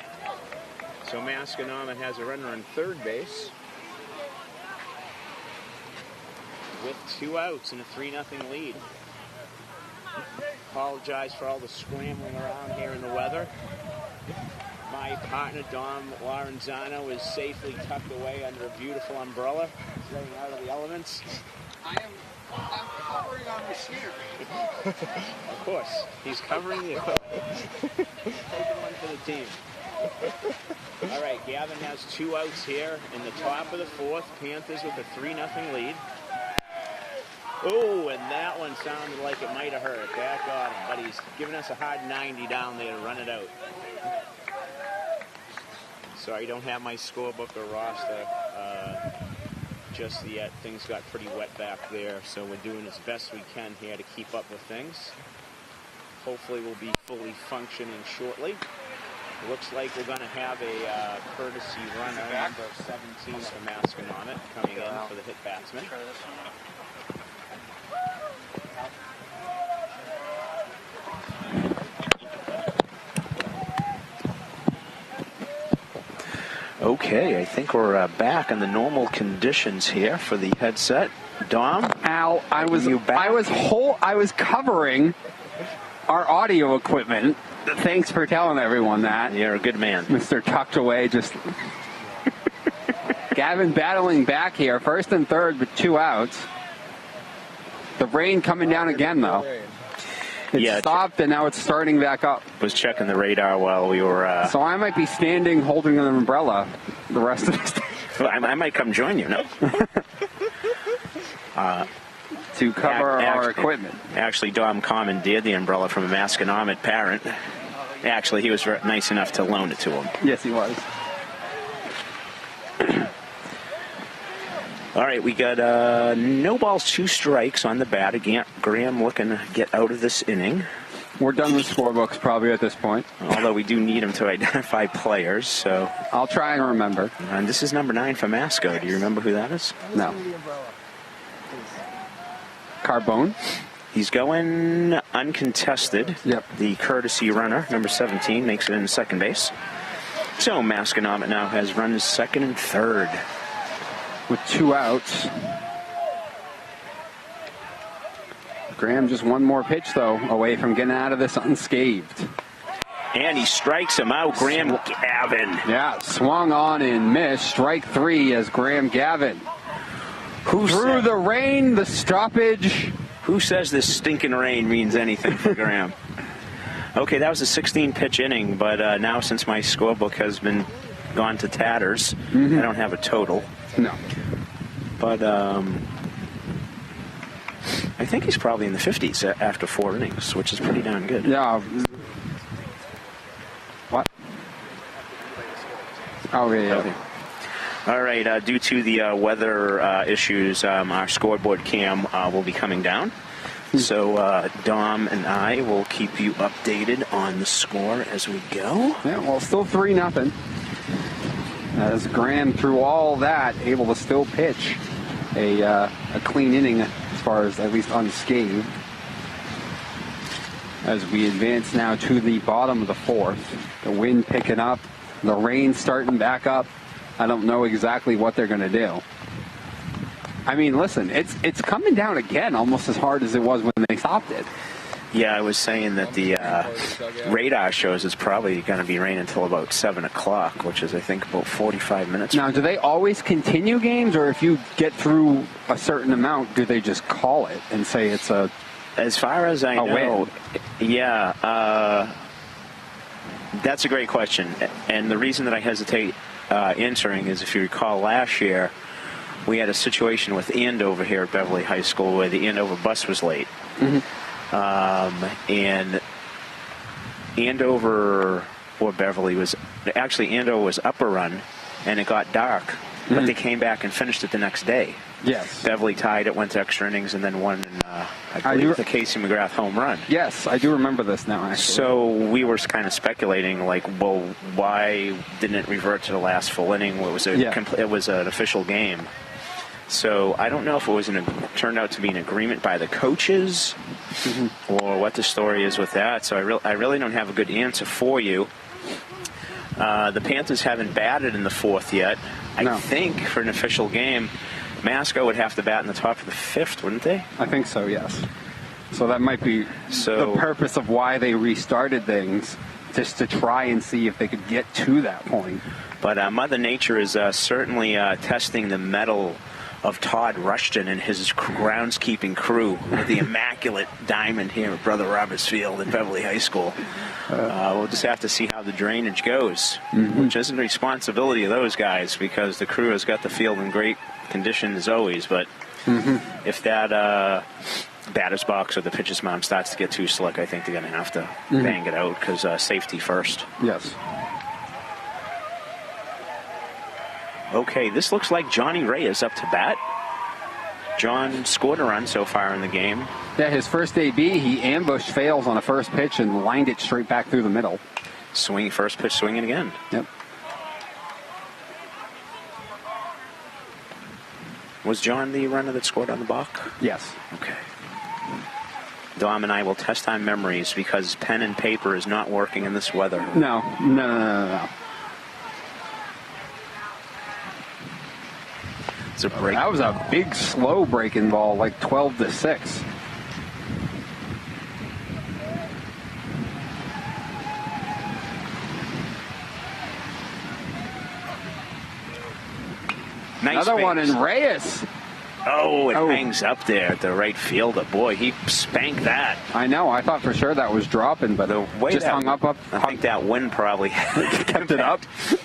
So Masconomet has a runner on third base with 2 outs and a 3-0 lead. Apologize for all the scrambling around here in the weather. My partner, Dom Lorenzano, is safely tucked away under a beautiful umbrella, staying out of the elements. I'm covering on machinery. Of course, he's covering the equipment. Taking one for the team. All right, Gavin has 2 outs here in the top of the fourth. Panthers with a 3-0 lead. Oh, and that one sounded like it might have hurt. That got him, but he's giving us a hard 90 down there to run it out. Sorry, I don't have my scorebook or roster just yet. Things got pretty wet back there, so we're doing as best we can here to keep up with things. Hopefully we'll be fully functioning shortly. Looks like we're going to have a courtesy runner, number 17 for Masconomet, coming in for the hit batsman. Okay, I think we're back in the normal conditions here for the headset. Dom, Al, I was covering our audio equipment. Thanks for telling everyone that. You're a good man. Mr. Tucked Away, just Gavin battling back here, first and third with 2 outs. The rain coming down again, though. It stopped, and now it's starting back up. Was checking the radar while we were... So I might be standing holding an umbrella the rest of this day. Well, I might come join you, no? To cover our equipment. Actually, Dom commandeered the umbrella from a Masconomet parent. Actually, he was nice enough to loan it to him. Yes, he was. All right, we got no balls, 2 strikes on the bat. Again, Graham looking to get out of this inning. We're done with scorebooks probably at this point. Although we do need him to identify players, so. I'll try and remember. And this is number 9 for Masco. Do you remember who that is? No. Carbone? He's going uncontested. Yep. The courtesy runner, number 17, makes it in second base. So Masconomet now has runs second and third. With 2 outs. Graham just one more pitch, though, away from getting out of this unscathed. And he strikes him out, Graham Gavin. Yeah, swung on and missed. Strike 3 as Graham Gavin. Through the rain, the stoppage. Who says this stinking rain means anything for Graham? Okay, that was a 16-pitch inning, but now since my scorebook has been gone to tatters, I don't have a total. No. But I think he's probably in the 50s after 4 innings, which is pretty darn good. Yeah. What? Oh, yeah. Okay. All right, due to the weather issues, our scoreboard cam will be coming down. So Dom and I will keep you updated on the score as we go. Yeah, well, still 3-0. As Graham, through all that, able to still pitch a clean inning as far as at least unscathed. As we advance now to the bottom of the 4th. The wind picking up, the rain starting back up. I don't know exactly what they're going to do. I mean, listen, it's coming down again almost as hard as it was when they stopped it. Yeah, I was saying that the radar shows it's probably going to be raining until about 7 o'clock, which is, I think, about 45 minutes. Now, do they always continue games, or if you get through a certain amount, do they just call it and say it's a As far as I know, yeah, that's a great question. And the reason that I hesitate answering is, if you recall last year, we had a situation with Andover here at Beverly High School where the Andover bus was late. And Andover or Beverly was, actually Andover was up a run and it got dark, but they came back and finished it the next day. Yes. Beverly tied it, went to extra innings, and then won, I believe, the Casey McGrath home run. Yes, I do remember this now, actually. So we were kind of speculating, like, well, why didn't it revert to the last full inning? It was it was an official game. So I don't know if it was turned out to be an agreement by the coaches or what the story is with that. So I really don't have a good answer for you. The Panthers haven't batted in the 4th yet. I think for an official game, Masco would have to bat in the top of the 5th, wouldn't they? I think so, yes. So that might be the purpose of why they restarted things, just to try and see if they could get to that point. But Mother Nature is certainly testing the mettle of Todd Rushton and his groundskeeping crew with the immaculate diamond here at Brother Roberts Field at Beverly High School. We'll just have to see how the drainage goes, which isn't the responsibility of those guys, because the crew has got the field in great condition as always. But if that batter's box or the pitcher's mound starts to get too slick, I think they're going to have to bang it out, because safety first. Yes. Okay, this looks like Johnny Ray is up to bat. John scored a run so far in the game. Yeah, his first AB, he ambushed Fails on a first pitch and lined it straight back through the middle. First pitch swinging again. Yep. Was John the runner that scored on the balk? Yes. Okay. Dom and I will test our memories, because pen and paper is not working in this weather. No. It's a break. That was a big, slow breaking ball, like 12-6. Nice Another base. one in Reyes. Oh, it hangs up there at the right fielder. Boy, he spanked that. I know. I thought for sure that was dropping, but The way just that, hung up. I think that wind probably Kept it up.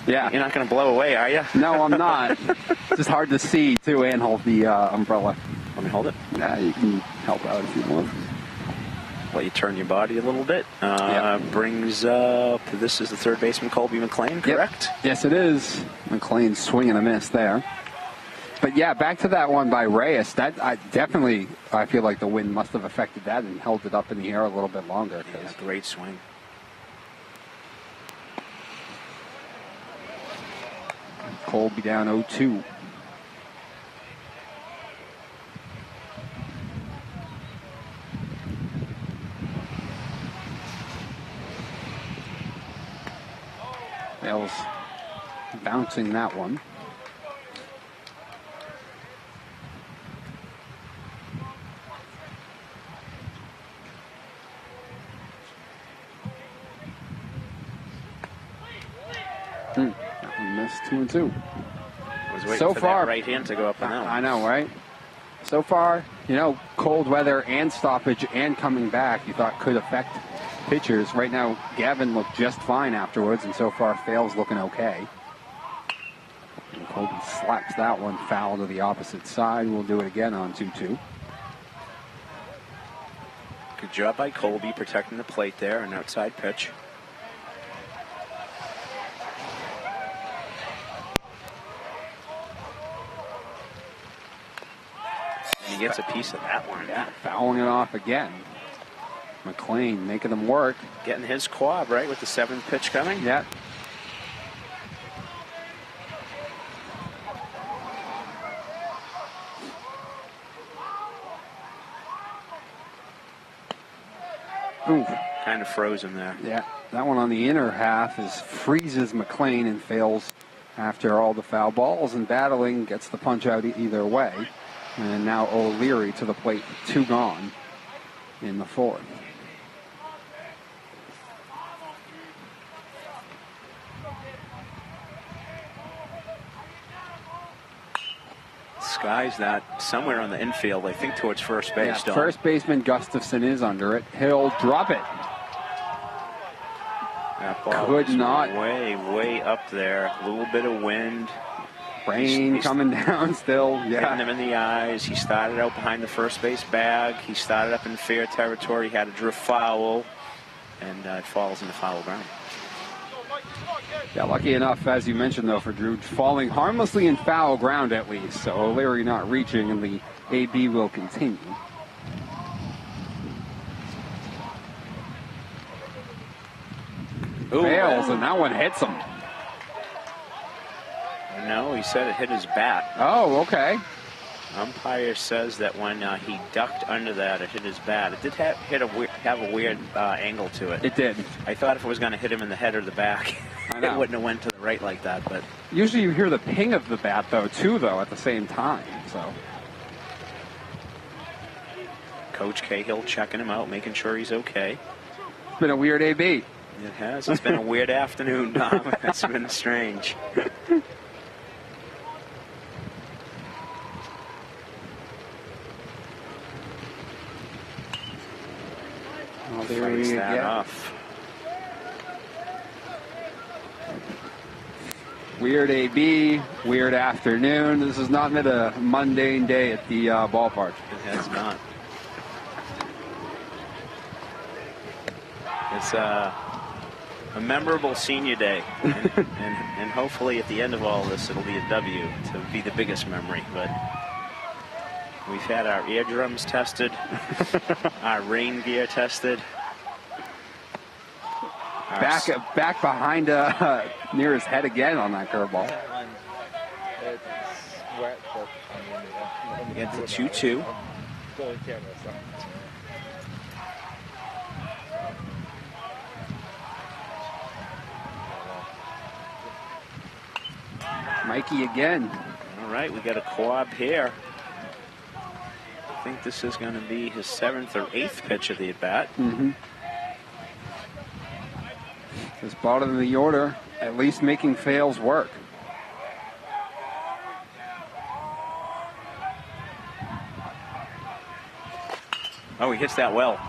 Yeah. You're not going to blow away, are you? No, I'm not. It's just hard to see, too, and hold the umbrella. Let me hold it. Yeah, you can help out if you want. Let you turn your body a little bit. Brings up, this is the third baseman, Colby McLean, correct? Yep. Yes, it is. McLean's swing and a miss there. But yeah, back to that one by Reyes. That I feel like the wind must have affected that and held it up in the air a little bit longer. Yeah, great swing. Colby down 0-2. Bales bouncing that one. That one missed 2-2. I was waiting So for far, that right hand to go up and out. I know, right? So far, cold weather and stoppage and coming back, you thought could affect pitchers. Right now, Gavin looked just fine afterwards, and so far, Fales looking okay. And Colby slaps that one foul to the opposite side. We'll do it again on 2-2. Good job by Colby protecting the plate there, an outside pitch. And he gets a piece of that one. Yeah, fouling it off again. McLean making them work. Getting his quad, right, with the 7th pitch coming? Yeah. Ooh. Kind of frozen there. Yeah, that one on the inner half freezes McLean and fails after all the foul balls, and battling gets the punch out either way. And now O'Leary to the plate, 2 gone in the 4th. Skies that somewhere on the infield, I think towards first base. Yeah, first baseman Gustafson is under it. He'll drop it. That ball Could was not. Way up there. A little bit of wind. Rain coming down still. Yeah. Hitting him in the eyes. He started out behind the first base bag. He started up in fair territory. He had a drift foul, and it falls into foul ground. Yeah, lucky enough, as you mentioned, though, for Drew, falling harmlessly in foul ground at least. So O'Leary not reaching, and the AB will continue. Fails, and that one hits him. No, he said it hit his bat. Oh, okay. Umpire says that when he ducked under that, it hit his bat. It did have a weird angle to it. It did. I thought if it was going to hit him in the head or the back, I know. it wouldn't have went to the right like that. But usually you hear the ping of the bat, though, at the same time. So Coach Cahill checking him out, making sure he's okay. It's been a weird AB. It has. It's been a weird afternoon, Dom. It's been strange. Oh, there we that go. Off. Weird AB, weird afternoon. This has not been a mundane day at the ballpark. It has not. It's a memorable senior day, and hopefully at the end of all this, it'll be a W to be the biggest memory. But we've had our eardrums tested, our rain gear tested. Back behind near his head again on that curveball. It's a 2-2. Mikey again. All right, we got a co-op here. I think this is going to be his 7th or 8th pitch of the at-bat. Mm-hmm. This bottom of the order, at least making Fails work. Oh, he hits that well.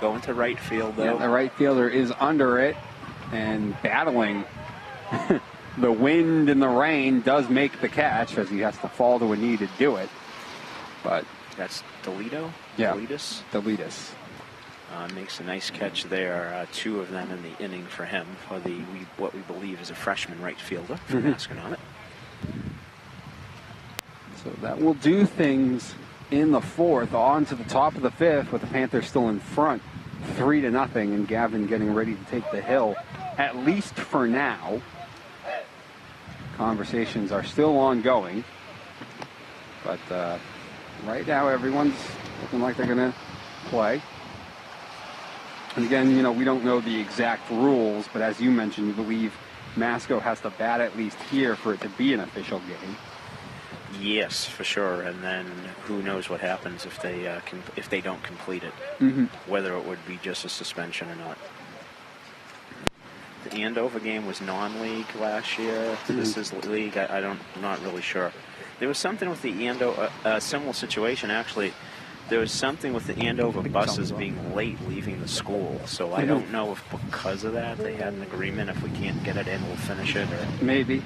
Going to right field, though. Yeah, the right fielder is under it and battling. The wind and the rain does make the catch as he has to fall to a knee to do it. But that's Delito? Yeah. Delitas. Makes a nice catch there. 2 of them in the inning for him, for what we believe is a freshman right fielder from Masconomet. So that will do things in the fourth, on to the top of the fifth, with the Panthers still in front, 3-0, and Gavin getting ready to take the hill, at least for now. Conversations are still ongoing, but right now everyone's looking like they're going to play. And again, you know, we don't know the exact rules, but as you mentioned, you believe Masco has to bat at least here for it to be an official game. Yes, for sure. And then who knows what happens if they don't complete it, whether it would be just a suspension or not. The Andover game was non-league last year. This is league. I'm not really sure. There was something with the Andover, similar situation actually. There was something with the Andover buses being late leaving the school. So I don't know if because of that they had an agreement. If we can't get it in, we'll finish it. Or maybe.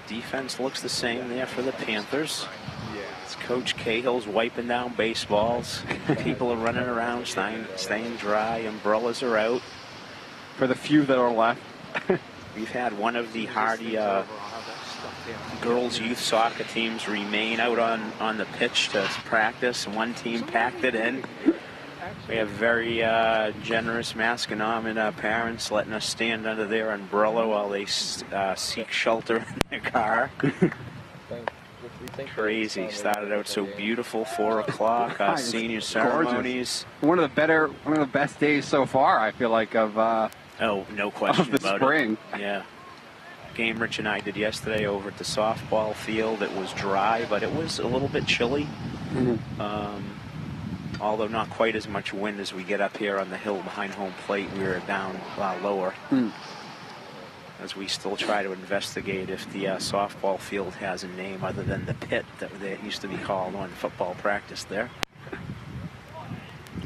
Defense looks the same there for the Panthers. It's Coach Cahill's wiping down baseballs. People are running around, staying dry. Umbrellas are out. For the few that are left. We've had one of the hardy girls' youth soccer teams remain out on the pitch to practice. One team packed it in. We have very generous Masconomet parents letting us stand under their umbrella while they seek shelter in their car. Crazy. Started out so beautiful. 4 o'clock. Senior ceremonies. One of the best days so far, I feel like, of oh, no question of the about spring. It. Yeah. Game Rich and I did yesterday over at the softball field. It was dry, but it was a little bit chilly. Although not quite as much wind as we get up here on the hill behind home plate. We were down lower. As we still try to investigate if the softball field has a name other than the pit that used to be called on football practice there.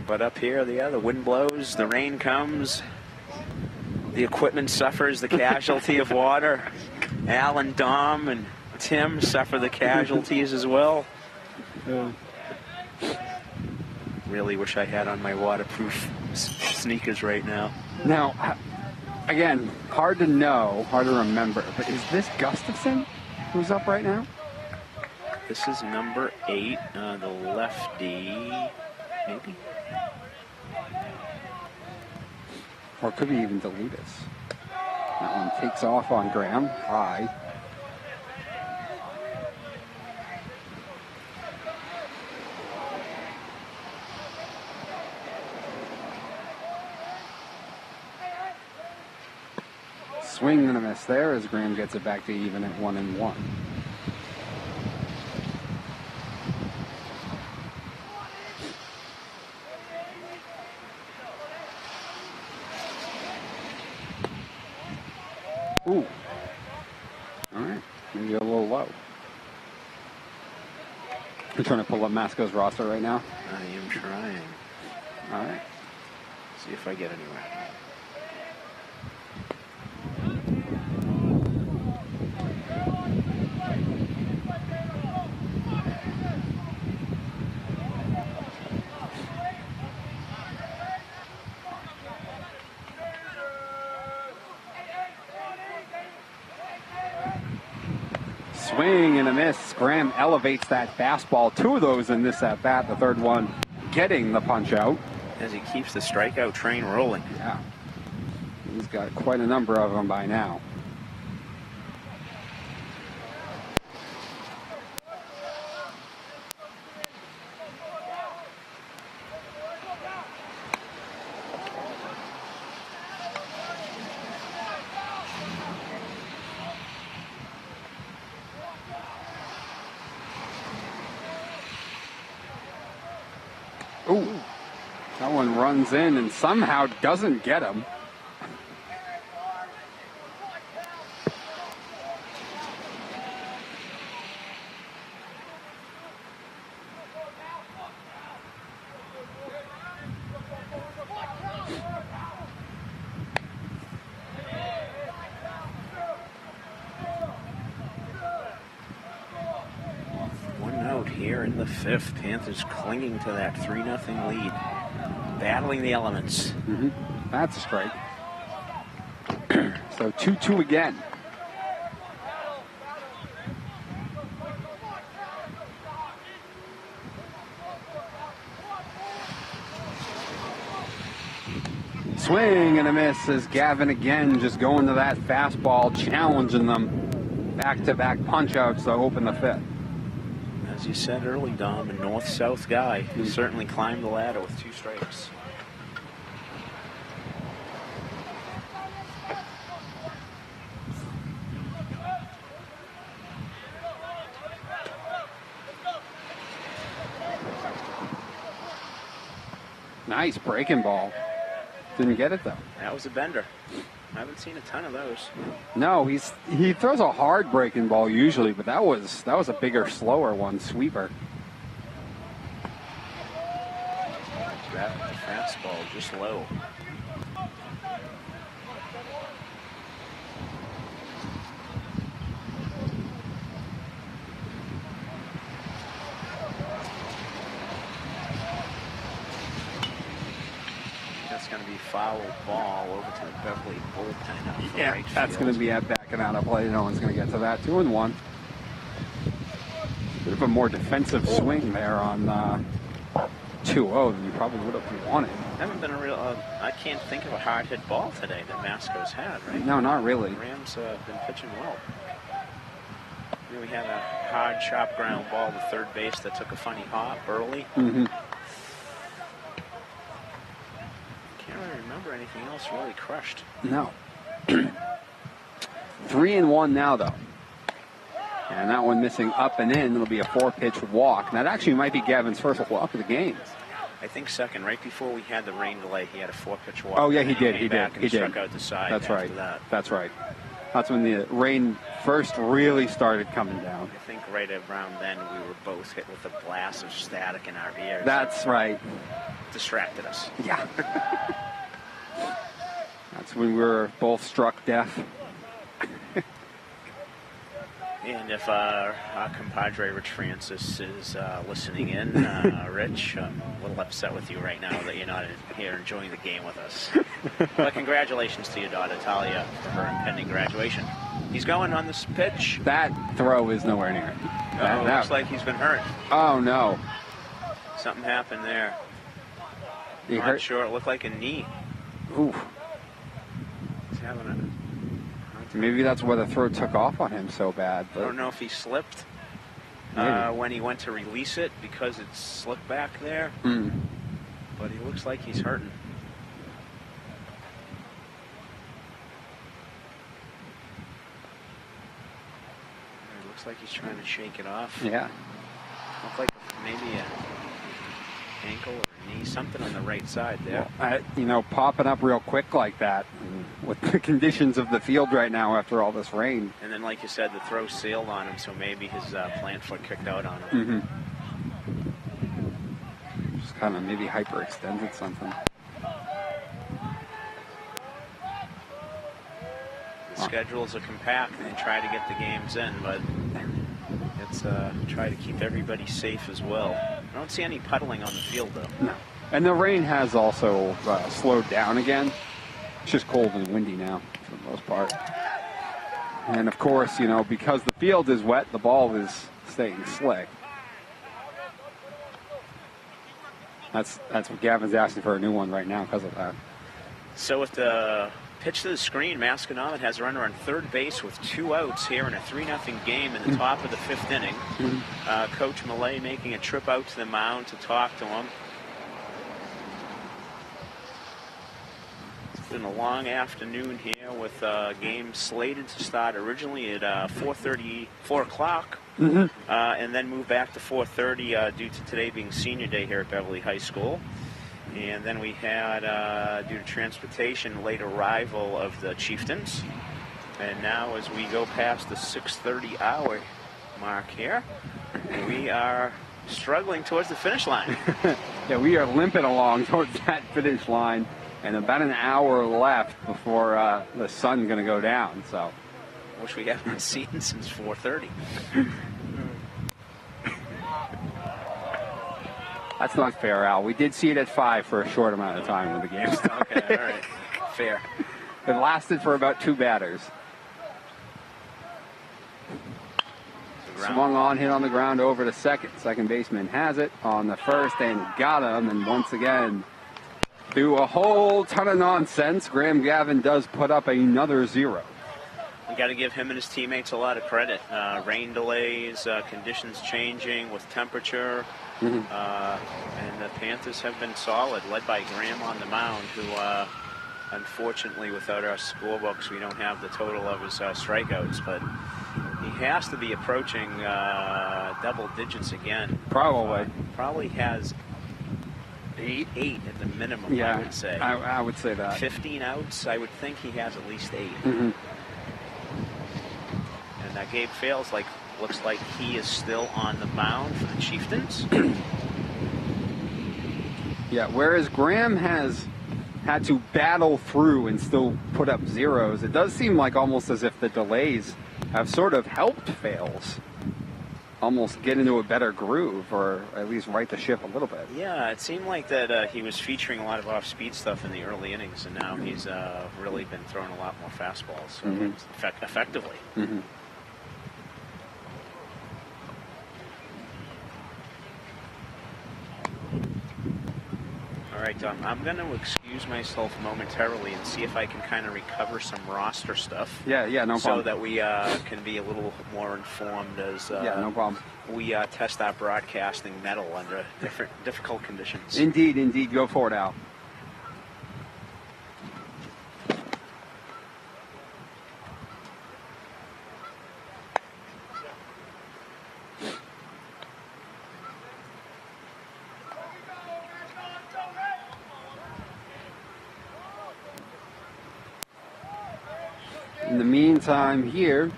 But up here, the wind blows, the rain comes, the equipment suffers the casualty of water. Al and Dom and Tim suffer the casualties as well. Really wish I had on my waterproof sneakers right now. Now, again, hard to know, hard to remember, but is this Gustafson who's up right now? This is number 8, the lefty, maybe? Or it could be even Delutis. That one takes off on Graham, high. Swing and a miss there as Graham gets it back to even at 1-1. Ooh. All right. Maybe a little low. You're trying to pull up Masco's roster right now? I am trying. All right. See if I get anywhere. Swing and a miss. Graham elevates that fastball. 2 of those in this at bat. The third one getting the punch out. As he keeps the strikeout train rolling. Yeah. He's got quite a number of them by now. Ooh, that one runs in and somehow doesn't get him. Here in the 5th, Panthers clinging to that 3-0 lead, battling the elements. That's a strike. So 2-2 again. Swing and a miss as Gavin again just going to that fastball, challenging them. Back-to-back punch-outs to open the fifth. As you said early, Dom, a north-south guy who certainly climbed the ladder with 2 strikes. Nice breaking ball. Didn't get it though. That was a bender. I haven't seen a ton of those. No, he throws a hard breaking ball usually, but that was a bigger, slower one, sweeper. That fastball just low. That's going to be foul ball over to the Beverly bullpen out for right that's field. going to be at backing out of play. No one's going to get to that. 2-1. Bit of a more defensive swing there on 2-0 than you probably would have wanted. Haven't been a real. I can't think of a hard hit ball today that Masco's had, right? No, not really. The Rams been pitching well. We had a hard, sharp ground ball to third base that took a funny hop early. Mm-hmm. Can't really remember anything else really crushed. No. 3-1 now, though. And that one missing up and in. It'll be a 4-pitch walk. And that actually might be Gavin's first walk of the game. I think second. Right before we had the rain delay, he had a 4-pitch walk. Oh, yeah, he did. He struck out the side. That's right. That. That's right. That's when the rain first really started coming down. I think right around then we were both hit with a blast of static in our ears. That's right. Distracted us. Yeah. That's when we were both struck deaf. And if our compadre Rich Francis is listening in, Rich, I'm a little upset with you right now that you're not here enjoying the game with us. But congratulations to your daughter Talia for her impending graduation. He's going on this pitch. That throw is nowhere near. Looks like he's been hurt. Oh, no. Something happened there. He Not hurt. sure. It looked like a knee. Ooh. He's having a... Maybe that's why the throw took off on him so bad. I don't know if he slipped when he went to release it because it slipped back there. But he looks like he's hurting. It looks like he's trying to shake it off. Yeah. Looks like maybe an ankle or a knee, something on the right side there. Popping up real quick like that with the conditions of the field right now after all this rain. And then, like you said, the throw sailed on him, so maybe his plant foot kicked out on him. Just kind of maybe hyperextended something. The schedules are compact and they try to get the games in, but it's try to keep everybody safe as well. I don't see any puddling on the field, though. No. And the rain has also slowed down again. It's just cold and windy now, for the most part. And, of course, because the field is wet, the ball is staying slick. That's what Gavin's asking for a new one right now because of that. So with the pitch to the screen, Masconomet has a runner on third base with 2 outs here in a 3-0 game in the top of the 5th inning. Coach Millay making a trip out to the mound to talk to him. It's been a long afternoon here with games slated to start originally at 4 o'clock and then move back to 4:30 due to today being senior day here at Beverly High School. And then we had, due to transportation, late arrival of the Chieftains. And now as we go past the 6:30 hour mark here, we are struggling towards the finish line. Yeah, we are limping along towards that finish line. And about an hour left before the sun's going to go down. So, which we haven't seen since 4:30. That's not fair, Al. We did see it at 5 for a short amount of time when the game started. Okay, all right. Fair. It lasted for about 2 batters. Swung on, hit on the ground over to second. Second baseman has it on the first and got him. And once again, through a whole ton of nonsense, Graham Gavin does put up another 0. We got to give him and his teammates a lot of credit. Rain delays, conditions changing with temperature, and the Panthers have been solid, led by Graham on the mound, who unfortunately without our scorebooks we don't have the total of his strikeouts, but he has to be approaching double digits again. Probably has 8 at the minimum, yeah, I would say. I would say that. 15 outs, I would think he has at least 8. And Gabe Fales looks like he is still on the mound for the Chieftains. Yeah, whereas Graham has had to battle through and still put up 0s, it does seem like almost as if the delays have sort of helped Fales almost get into a better groove, or at least right the ship a little bit. Yeah, it seemed like that he was featuring a lot of off-speed stuff in the early innings, and now he's really been throwing a lot more fastballs, effectively. All right, I'm going to excuse myself momentarily and see if I can kind of recover some roster stuff. Yeah, no problem. So that we can be a little more informed as no problem. We test our broadcasting metal under difficult conditions. Indeed. Go for it, Al. In the meantime here,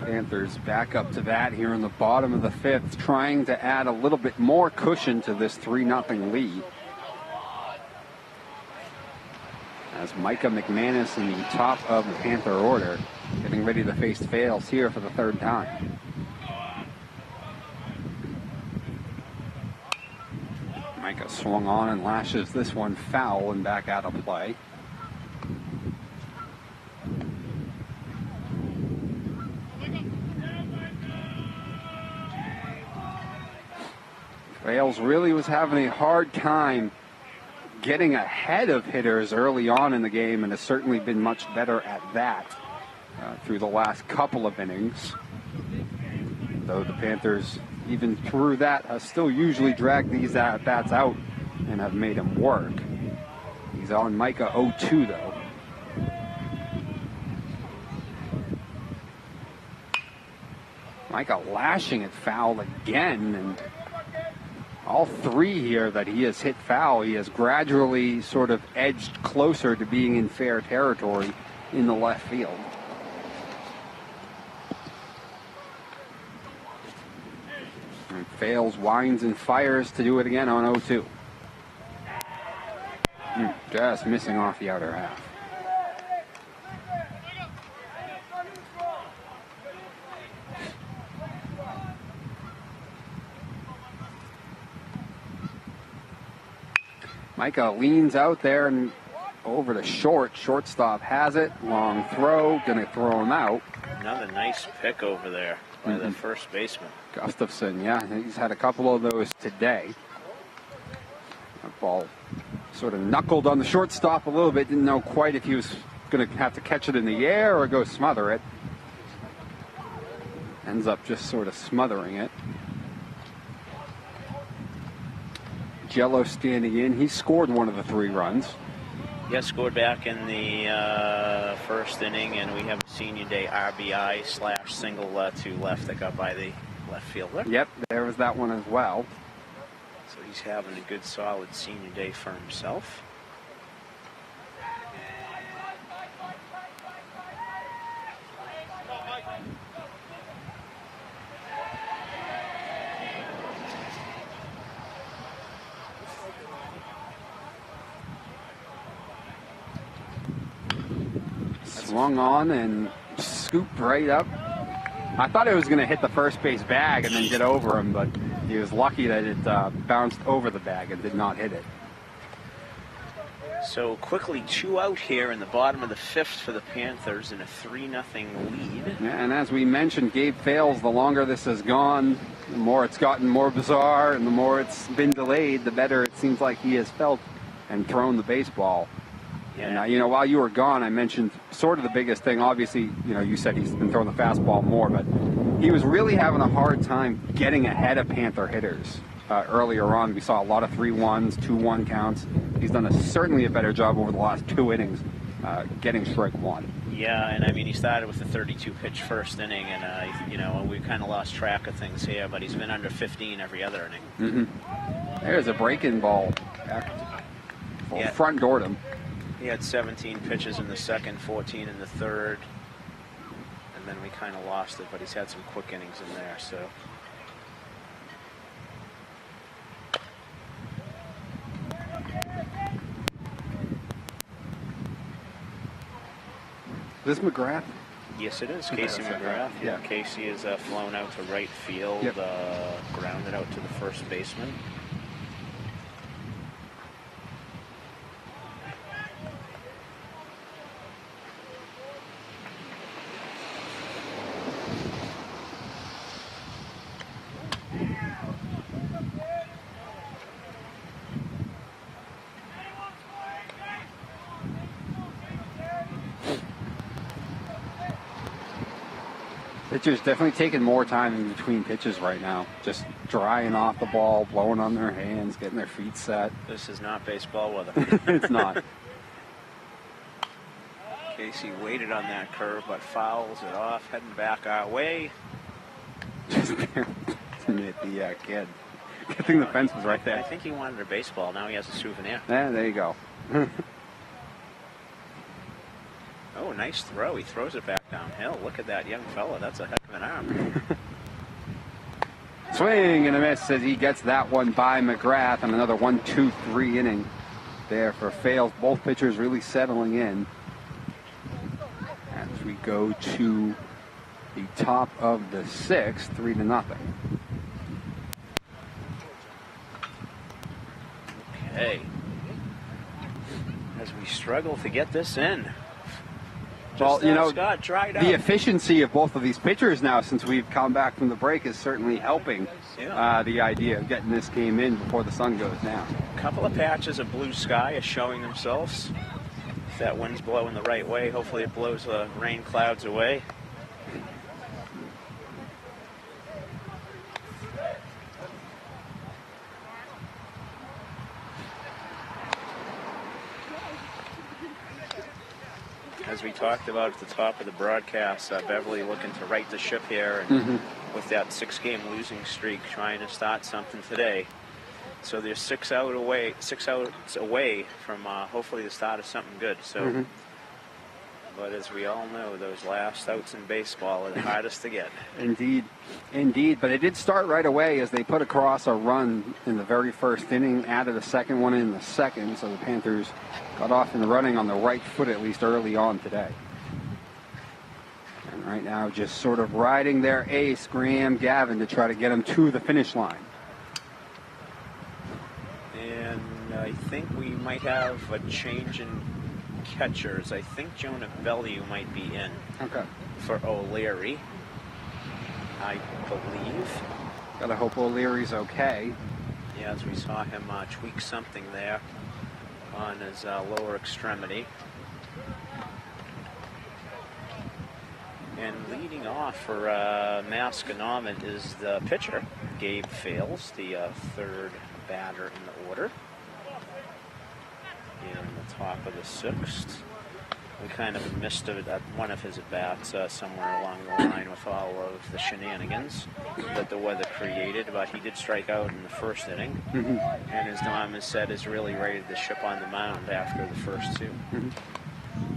Panthers back up to bat here in the bottom of the 5th, trying to add a little bit more cushion to this 3-0 lead. As Micah McManus in the top of the Panther order, getting ready to face Fales here for the 3rd time. Micah swung on and lashes this one foul and back out of play. Fales really was having a hard time getting ahead of hitters early on in the game, and has certainly been much better at that through the last couple of innings. Though the Panthers, even through that, have still usually dragged these at-bats out and have made him work. He's on Micah 0-2, though. Micah lashing it foul again, and all 3 here that he has hit foul, he has gradually sort of edged closer to being in fair territory in the left field. And Fales, winds and fires to do it again on 0-2. Just missing off the outer half. Micah leans out there and over to short. Shortstop has it. Long throw. Going to throw him out. Another nice pick over there by the first baseman. Gustafson, yeah. He's had a couple of those today. That ball sort of knuckled on the shortstop a little bit. Didn't know quite if he was going to have to catch it in the air or go smother it. Ends up just sort of smothering it. Jello standing in. He scored one of the 3 runs. Yeah, scored back in the first inning, and we have a senior day RBI / single to left that got by the left fielder. Yep, there was that one as well. So he's having a good, solid senior day for himself. Swung on and scooped right up. I thought it was going to hit the first base bag and then get over him, but he was lucky that it bounced over the bag and did not hit it. So quickly 2 out here in the bottom of the 5th for the Panthers in a 3-0 lead. Yeah, and as we mentioned, Gabe Fales, the longer this has gone, the more it's gotten more bizarre, and the more it's been delayed, the better it seems like he has felt and thrown the baseball. Yeah. And, while you were gone, I mentioned sort of the biggest thing. Obviously, you said he's been throwing the fastball more, but he was really having a hard time getting ahead of Panther hitters. Earlier on, we saw a lot of 3-1s, 2-1 counts. He's done certainly a better job over the last 2 innings getting strike one. Yeah, and I mean, he started with a 32-pitch first inning, and, we kind of lost track of things here, but he's been under 15 every other inning. Mm-hmm. There's a breaking ball front door to him. He had 17 pitches in the second, 14 in the third, and then we kind of lost it, but he's had some quick innings in there, so... Is this McGrath? Yes, it is. Casey McGrath. Yeah. Casey is flown out to right field, yep. Grounded out to the first baseman. Pitchers definitely taking more time in between pitches right now. Just drying off the ball, blowing on their hands, getting their feet set. This is not baseball weather. It's not. Casey waited on that curve, but fouls it off, heading back our way. Just hit the kid. Good thing the fence was right there. I think he wanted a baseball. Now he has a souvenir. Yeah, there you go. Oh, nice throw. He throws it back downhill. Look at that young fella. That's a heck of an arm. Swing and a miss as he gets that one by McGrath, and another 1-2-3 inning there for Fales. Both pitchers really settling in as we go to the top of the 6th, 3-0. Okay. As we struggle to get this in. Well, Scott dried out. The efficiency of both of these pitchers now since we've come back from the break is certainly helping the idea of getting this game in before the sun goes down. A couple of patches of blue sky are showing themselves. If that wind's blowing the right way, hopefully it blows the rain clouds away. As we talked about at the top of the broadcast, Beverly looking to right the ship here, and with that 6-game losing streak, trying to start something today. So they're 6 outs away from hopefully the start of something good. So, but as we all know, those last outs in baseball are the hardest to get. Indeed, indeed. But it did start right away as they put across a run in the very first inning, added a second one in the second. So the Panthers got off and running on the right foot at least early on today. And right now just sort of riding their ace, Graham Gavin, to try to get him to the finish line. And I think we might have a change in catchers. I think Jonah Bellew might be in for O'Leary, I believe. Gotta hope O'Leary's okay. Yeah, as we saw him tweak something there on his lower extremity. And leading off for Masconomet is the pitcher, Gabe Fales, the third batter in the order. In the top of the 6th. We kind of missed one of his at-bats somewhere along the line with all of the shenanigans that the weather created, but he did strike out in the first inning. And as Dom has said, is really ready to ship on the mound after the first 2.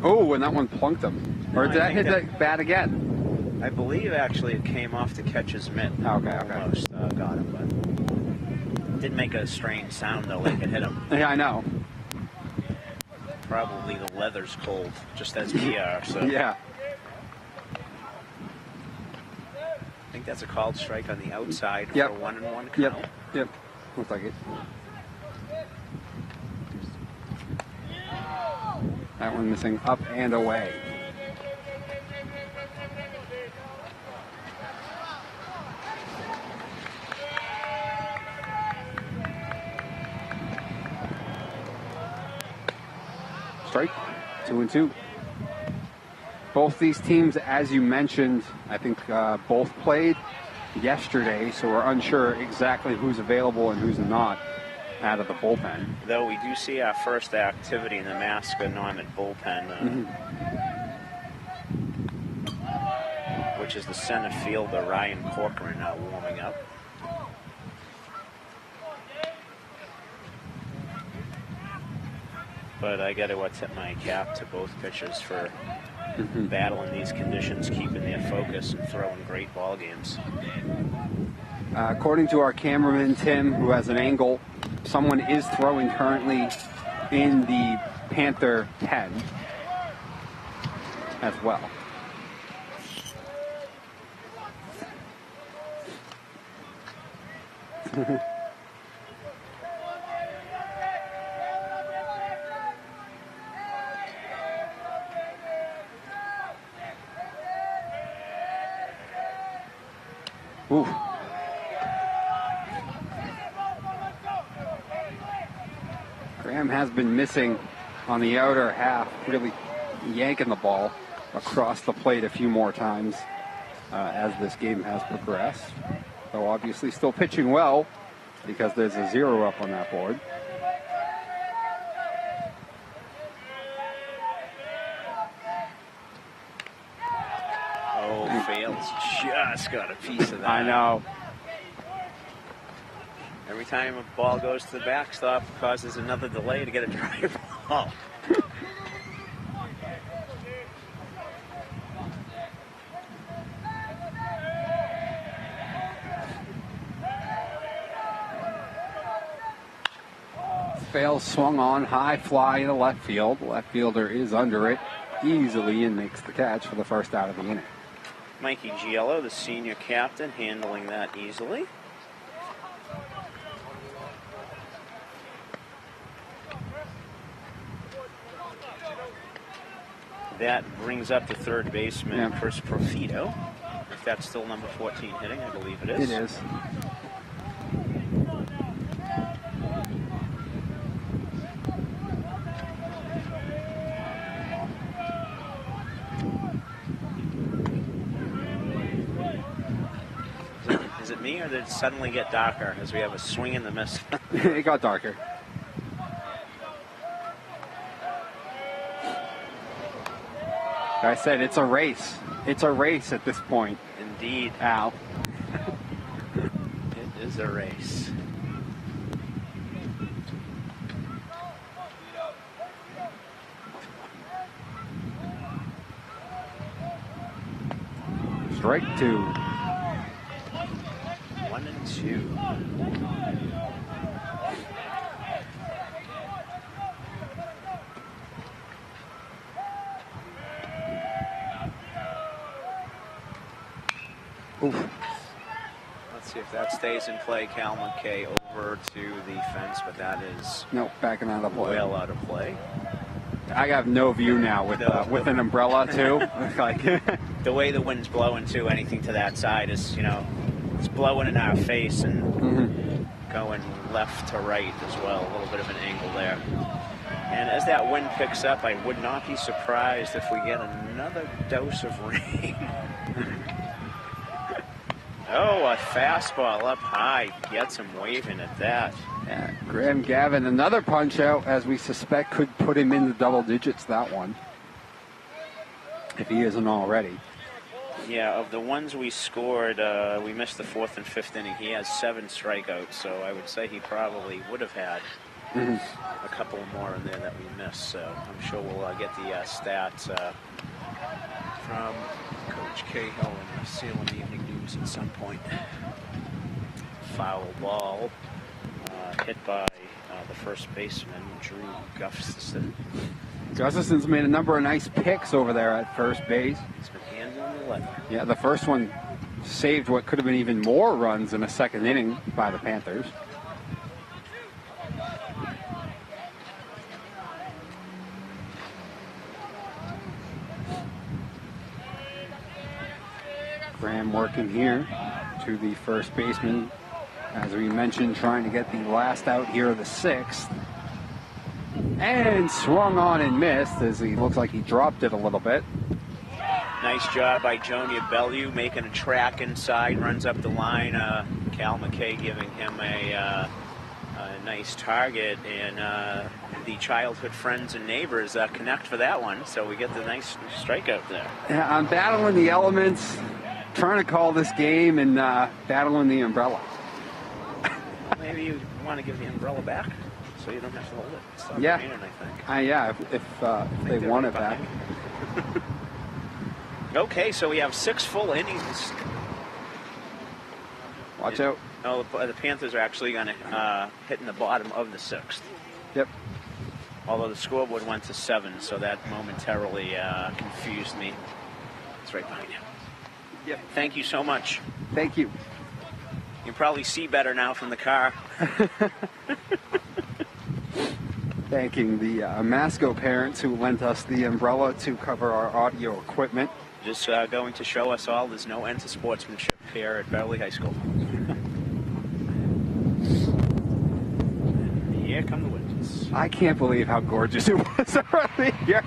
Oh, and that one plunked him. Or did that hit the bat again? I believe actually it came off the catcher's mitt. Okay. Almost got him, but did make a strange sound though, like it hit him. Yeah, I know. Probably the leather's cold, just as we are. So yeah. I think that's a called strike on the outside for 1-1 count. Yep. Looks like it. That one missing up and away. Strike, 2-2. Both these teams, as you mentioned, I think both played yesterday, so we're unsure exactly who's available and who's not out of the bullpen. Though we do see our first activity in the Masconomet bullpen, which is the center fielder, Ryan Corcoran, warming up. But I got to tip my cap to both pitchers for battling these conditions, keeping their focus, and throwing great ball games. According to our cameraman, Tim, who has an angle, someone is throwing currently in the Panther pen as well. Ooh. Graham has been missing on the outer half, really yanking the ball across the plate a few more times as this game has progressed. Though obviously still pitching well because there's a 0 up on that board. Oh, Fails just got a piece of that. I know. Every time a ball goes to the backstop, it causes another delay to get a dry ball. Fails swung on, high fly in the left field. The left fielder is under it easily and makes the catch for the first out of the inning. Mikey Giello, the senior captain, handling that easily. That brings up the third baseman, Chris Profito. If that's still number 14 hitting, I believe it is. It is. Is it me, or did it suddenly get darker as we have a swing and the miss? It got darker. I said it's a race. It's a race at this point. Indeed. Al. It is a race. Strike 2. 1-2. Oof. Let's see if that stays in play. Cal McKay over to the fence, but that is Nope, backing out of play. well out of play. I have no view now with an umbrella too. Like the way the wind's blowing too, anything to that side is, it's blowing in our face and going left to right as well. A little bit of an angle there. And as that wind picks up, I would not be surprised if we get another dose of rain. Oh, a fastball up high. Gets him waving at that. Yeah, Graham Gavin, another punch out, as we suspect could put him in the double digits, that one. If he isn't already. Yeah, of the ones we scored, we missed the 4th and 5th inning. He has 7 strikeouts, so I would say he probably would have had a couple more in there that we missed. So I'm sure we'll get the stats from Coach Cahill in the Salem Evening News at some point. Foul ball hit by the first baseman, Drew Gustafson. Gustafson's made a number of nice picks over there at first base. He's been handling the leather. Yeah, the first one saved what could have been even more runs in a second inning by the Panthers. Graham working here to the first baseman. As we mentioned, trying to get the last out here of the 6th. And swung on and missed as he looks like he dropped it a little bit. Nice job by Jonia Bellew making a track inside, runs up the line. Cal McKay giving him a nice target, and the childhood friends and neighbors connect for that one, so we get the nice strikeout there. Yeah, I'm battling the elements, trying to call this game, and battling the umbrella. Maybe you want to give the umbrella back so you don't have to hold it. It's yeah. raining, I think. Yeah, if they want it back. Okay, so we have 6 full innings. Watch out. Oh, the Panthers are actually going to hit in the bottom of the 6th. Yep. Although the scoreboard went to 7, so that momentarily confused me. It's right behind you. Yep. Thank you so much. Thank you. You can probably see better now from the car. Thanking the Masco parents who lent us the umbrella to cover our audio equipment. Just going to show us all there's no end to sportsmanship here at Beverly High School. Here come the witches. I can't believe how gorgeous it was earlier.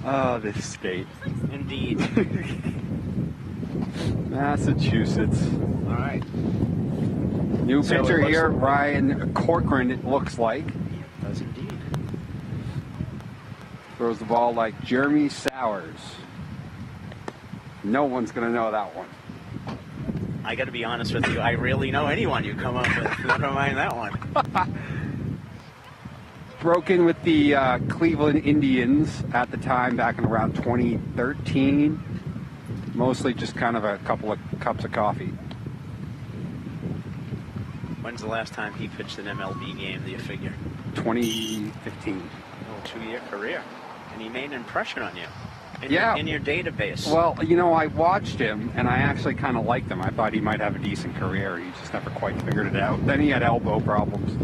Oh, this state. Indeed. Massachusetts. All right. New pitcher here, Ryan Corcoran, it looks like. Does indeed. Throws the ball like Jeremy Sowers. No one's going to know that one. I got to be honest with you. I rarely know anyone you come up with. Never mind that one. Broken with the Cleveland Indians at the time, back in around 2013. Mostly just kind of a couple of cups of coffee. When's the last time he pitched an MLB game, do you figure? 2015. Oh, 2-year career. And he made an impression on you. Yeah. In your database. Well, you know, I watched him, and I actually kind of liked him. I thought he might have a decent career. He just never quite figured it out. Then he had elbow problems.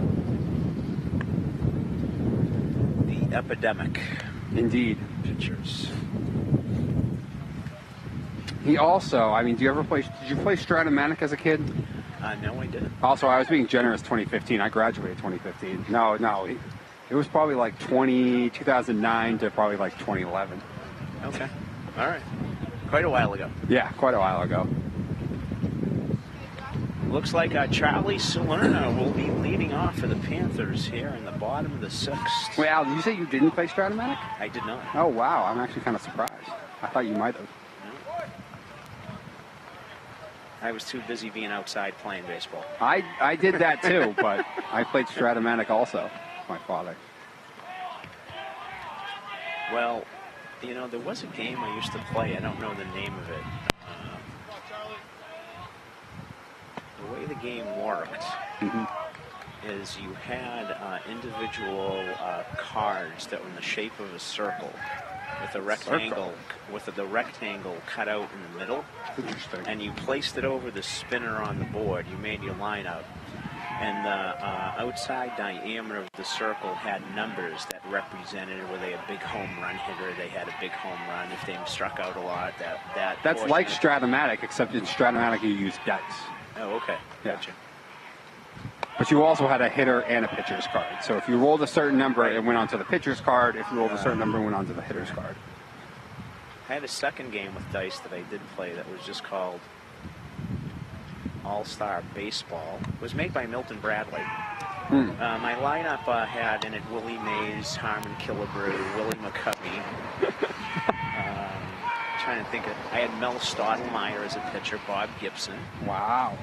The epidemic. Indeed. Pitchers. He also, I mean, did you play Stratomatic as a kid? No, I didn't. Also, I was being generous 2015. I graduated 2015. No, it was probably like 2009 to probably like 2011. Okay. All right. Quite a while ago. Yeah, quite a while ago. Looks like Charlie Salerno will be leading off for the Panthers here in the bottom of the 6th. Wait, Al, did you say you didn't play Stratomatic? I did not. Oh, wow. I'm actually kind of surprised. I thought you might have. I was too busy being outside playing baseball. I did that too, but I played Stratomatic also, my father. Well, you know, there was a game I used to play. I don't know the name of it. The way the game worked is you had individual cards that were in the shape of a circle with a rectangle, the rectangle cut out in the middle. Interesting. And you placed it over the spinner on the board. You made your lineup. And the outside diameter of the circle had numbers that represented whether they had a big home run hitter, they had a big home run. If they struck out a lot, That's like Stratomatic, except in Stratomatic you use dice. Oh, okay. Yeah. Gotcha. But you also had a hitter and a pitcher's card. So if you rolled a certain number, it went onto the pitcher's card. If you rolled a certain number, it went onto the hitter's card. I had a second game with dice that I did play that was just called All-Star Baseball. It was made by Milton Bradley. My lineup had in it Willie Mays, Harmon Killebrew, Willie McCovey. Trying to think of, I had Mel Stottlemyre as a pitcher, Bob Gibson. Wow.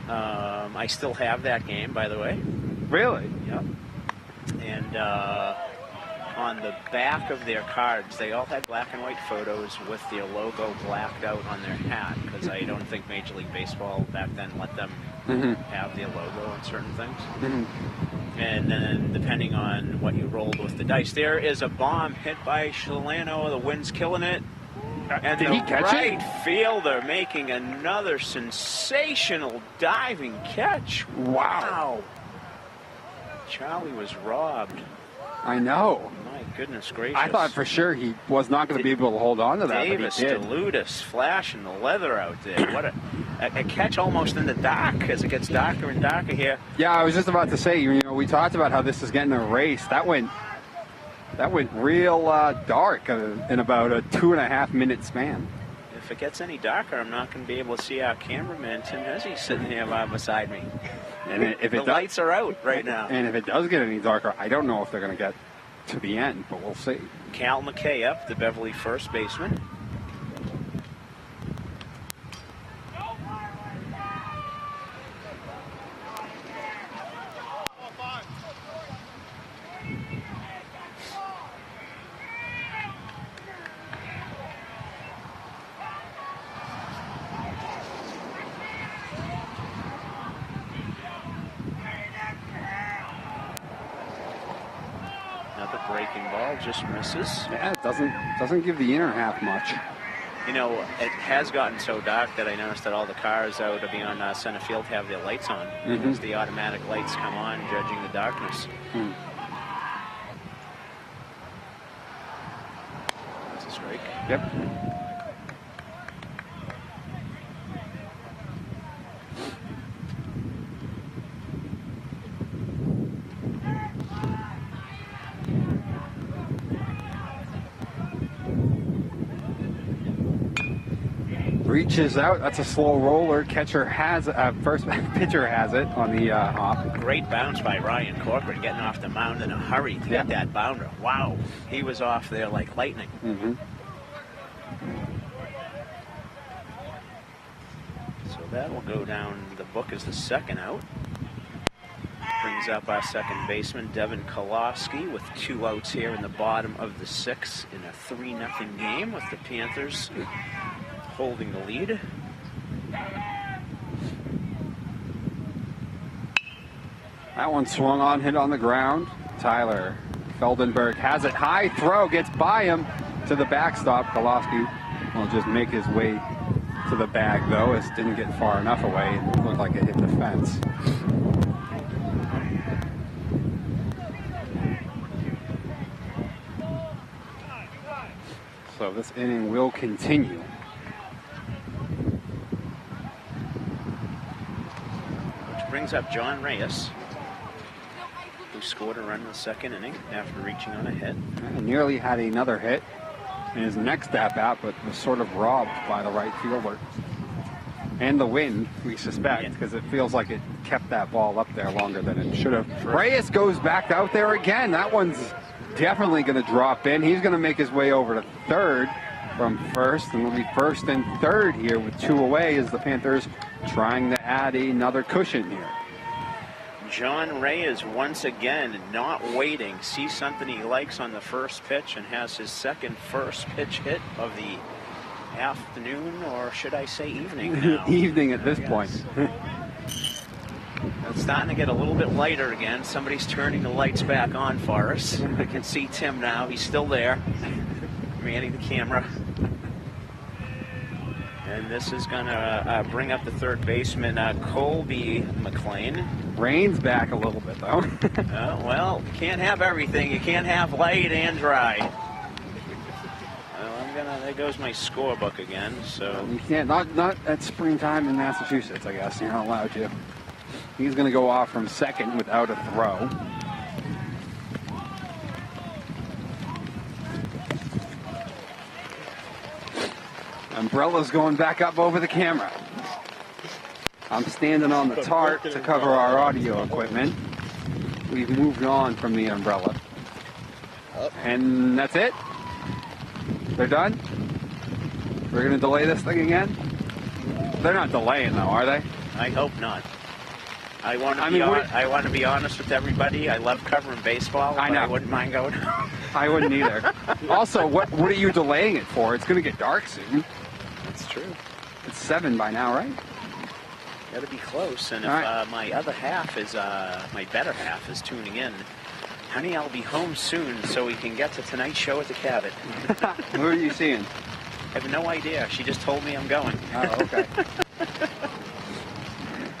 I still have that game, by the way. Really? Yep. And on the back of their cards, they all had black and white photos with their logo blacked out on their hat, because I don't think Major League Baseball back then let them have their logo on certain things. And then depending on what you rolled with the dice, there is a bomb hit by Shalano. The wind's killing it. And did he catch right it? fielder making another sensational diving catch. Wow. Charlie was robbed. I know. My Goodness gracious. I thought for sure he was not going to be able to hold on to that, Davis but he did. DeLutis flashing the leather out there. What a catch almost in the dark as it gets darker and darker here. Yeah, I was just about to say, we talked about how this is getting a race. That went real dark in about a 2.5 minute span. If it gets any darker, I'm not going to be able to see our cameraman, Tim Hesse, sitting here beside me. And if the lights are out right now. And if it does get any darker, I don't know if they're going to get to the end, but we'll see. Cal McKay up, the Beverly first baseman. Breaking ball just misses. Yeah, it doesn't give the inner half much. It has gotten so dark that I noticed that all the cars out beyond center field have their lights on. Because the automatic lights come on, judging the darkness. That's a strike. Yep. Reaches out. That's a slow roller. Catcher has first pitcher has it on the hop. Great bounce by Ryan Corcoran, getting off the mound in a hurry to get that bounder. Wow, he was off there like lightning. So that will go down the book as the second out. Brings up our second baseman, Devin Kolofsky, with 2 outs here in the bottom of the 6th in a 3-0 game with the Panthers holding the lead. That one swung on, hit on the ground. Tyler Feldenberg has it. High throw, gets by him to the backstop. Kolofsky will just make his way to the bag, though. It didn't get far enough away. It looked like it hit the fence. So this inning will continue. Brings up John Reyes, who scored a run in the second inning after reaching on a hit. And nearly had another hit in his next at-bat, but was sort of robbed by the right fielder. And the wind, we suspect, because it feels like it kept that ball up there longer than it should have. Reyes goes back out there again. That one's definitely going to drop in. He's going to make his way over to third from first, and it'll be first and third here with 2 away as the Panthers trying to add another cushion here. John Reyes once again not waiting, sees something he likes on the first pitch and has his second first pitch hit of the afternoon, or should I say evening now? Evening at this point. It's starting to get a little bit lighter again. Somebody's turning the lights back on for us. I can see Tim now. He's still there, manning the camera. And this is going to bring up the third baseman, Colby McLean. Rain's back a little bit, though. Well, you can't have everything. You can't have light and dry. Well, there goes my scorebook again. So you can't. Not at springtime in Massachusetts, I guess. You're not allowed to. He's going to go off from second without a throw. Umbrella's going back up over the camera. I'm standing on the tarp to cover our audio equipment. We've moved on from the umbrella. And that's it? They're done? We're going to delay this thing again? They're not delaying, though, are they? I hope not. I want to be honest with everybody. I love covering baseball. I know. I wouldn't mind going. I wouldn't either. Also, what are you delaying it for? It's going to get dark soon. That's true. It's 7 by now, right? Got to be close. And if my other half is, my better half is tuning in, honey, I'll be home soon so we can get to tonight's show at the Cabot. Who are you seeing? I have no idea. She just told me I'm going. Oh, okay.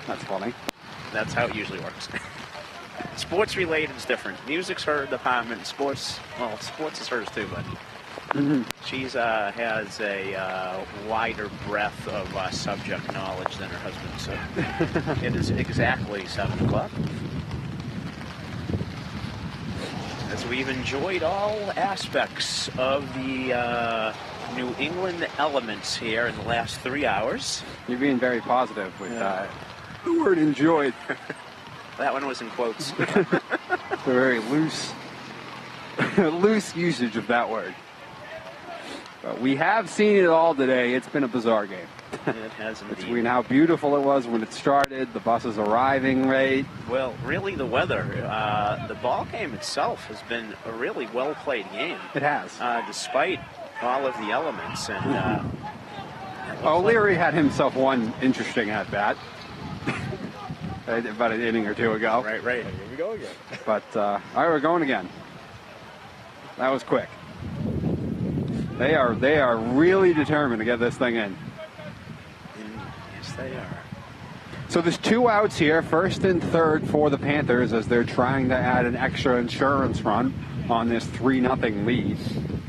That's funny. That's how it usually works. Sports related is different. Music's her department. Sports, well, sports is hers too, but she's has a wider breadth of subject knowledge than her husband. So it is exactly 7 o'clock. As we've enjoyed all aspects of the New England elements here in the last 3 hours. You're being very positive with the word enjoyed. That one was in quotes. It's a very loose usage of that word. But we have seen it all today. It's been a bizarre game. It has indeed. Between how beautiful it was when it started, the buses arriving late. Well, really the weather. The ball game itself has been a really well-played game. It has. Despite all of the elements. And O'Leary had himself one interesting at-bat. About an inning or two ago. Right. Here we go again. But, all right, we're going again. That was quick. They are really determined to get this thing in. Yes, they are. So there's 2 outs here, first and third for the Panthers as they're trying to add an extra insurance run on this 3-0 lead.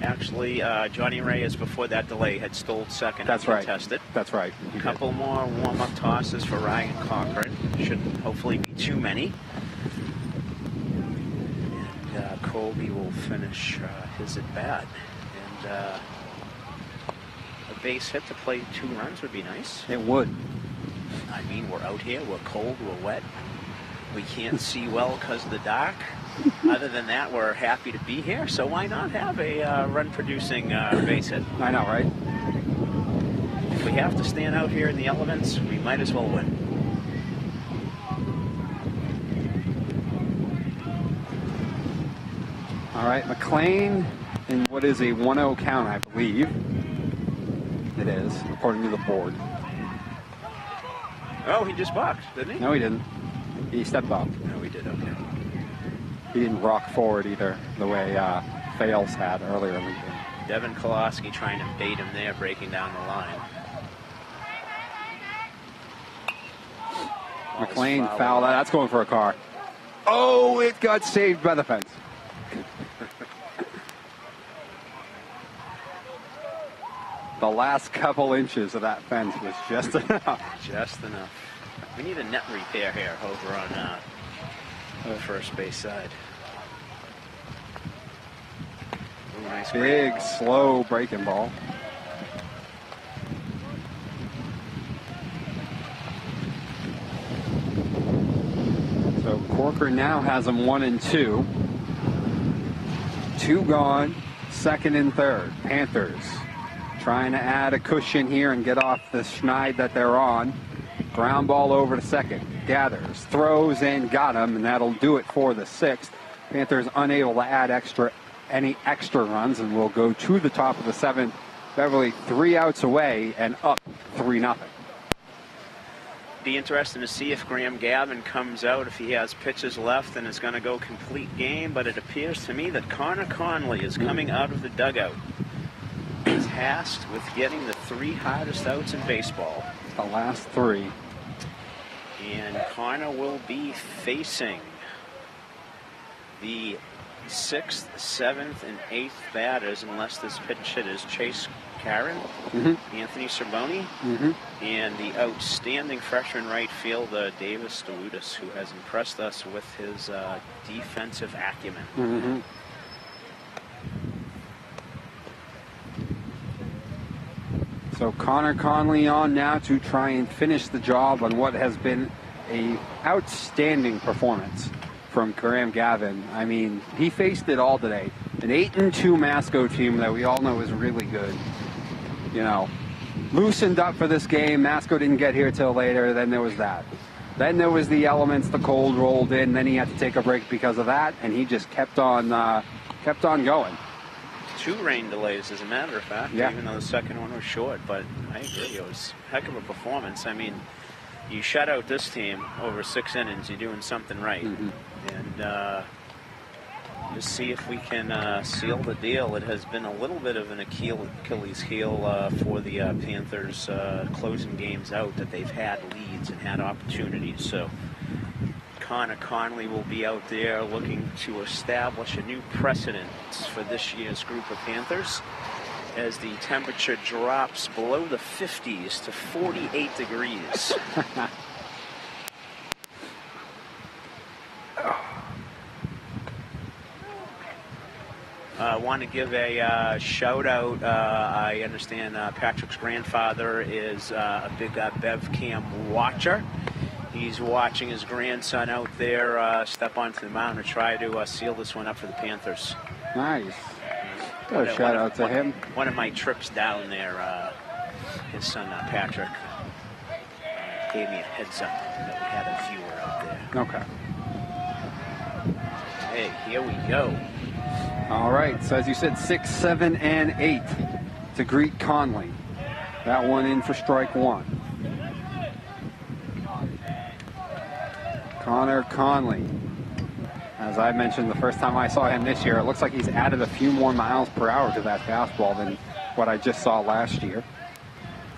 Actually, Johnny Reyes, before that delay, had stole second. That's right. Tested. That's right. A couple more warm-up tosses for Ryan Cochran. Shouldn't hopefully be too many. And Colby will finish his at-bat. And a base hit to play 2 runs would be nice. It would. I mean, we're out here, we're cold, we're wet. We can't see well because of the dark. Other than that, we're happy to be here, so why not have a run-producing base hit? I know, right? If we have to stand out here in the elements, we might as well win. All right, McLean in what is a 1-0 count, I believe. It is, according to the board. Oh, he just boxed, didn't he? No, he didn't. He stepped off. No, he did, okay. He didn't rock forward either, the way Fales had earlier in the game. Devin Koloski trying to bait him there, breaking down the line. McLean fouled that. That's going for a car. Oh, it got saved by the fence. The last couple inches of that fence was just enough. Just enough. We need a net repair here over on the first base side. Ooh, nice Big, slow breaking ball. So Corcoran now has them 1-2. 2 gone, second and third. Panthers trying to add a cushion here and get off the schneid that they're on. Ground ball over to second. Gathers, throws, and got him, and that'll do it for the 6th. Panthers unable to add any extra runs, and will go to the top of the 7th. Beverly 3 outs away and up 3-0. Be interesting to see if Graham Gavin comes out, if he has pitches left and is going to go complete game, but it appears to me that Connor Conley is coming out of the dugout. He's tasked with getting the 3 hardest outs in baseball. The last 3. And Connor will be facing the 6th, 7th, and 8th batters, unless this pitch hit is Chase Caron, Anthony Cerboni, and the outstanding freshman right fielder Davis DeWudis, who has impressed us with his defensive acumen. So Connor Conley on now to try and finish the job on what has been a outstanding performance from Graham Gavin. I mean, he faced it all today. An 8-2 Masco team that we all know is really good. You know, loosened up for this game. Masco didn't get here till later. Then there was that. Then there was the elements. The cold rolled in. Then he had to take a break because of that, and he just kept on going. 2 rain delays, as a matter of fact, even though the second one was short. But I agree, it was a heck of a performance. I mean, you shut out this team over 6 innings, you're doing something right. And just see if we can seal the deal. It has been a little bit of an Achilles heel for the Panthers closing games out, that they've had leads and had opportunities. So Connor Conley will be out there looking to establish a new precedent for this year's group of Panthers as the temperature drops below the 50s to 48 degrees. I want to give a shout out. I understand Patrick's grandfather is a big BevCam watcher. He's watching his grandson out there step onto the mound and try to seal this one up for the Panthers. Nice. Shout out to him. One of my trips down there, his son Patrick gave me a heads up that we had a viewer out there. Okay. Hey, here we go. All right, so as you said, 6, 7, and 8 to greet Conley. That one in for strike one. Connor Conley. As I mentioned the first time I saw him this year, it looks like he's added a few more miles per hour to that fastball than what I just saw last year.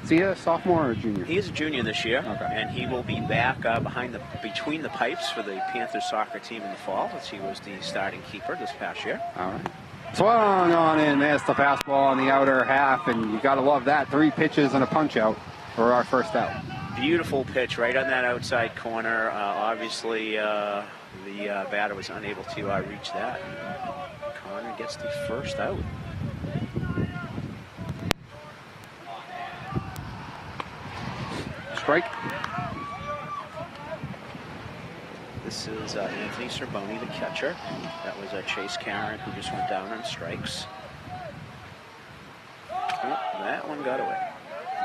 Is he a sophomore or a junior? He is a junior this year, okay. And he will be back between the pipes for the Panthers soccer team in the fall, as he was the starting keeper this past year. All right. Swung on in, there's the fastball on the outer half, and you got to love that. 3 pitches and a punch out for our first out. Beautiful pitch right on that outside corner. Obviously, the batter was unable to reach that. Connor gets the first out. Strike. This is Anthony Cerboni, the catcher. That was Chase Karen, who just went down on strikes. Oh, that one got away.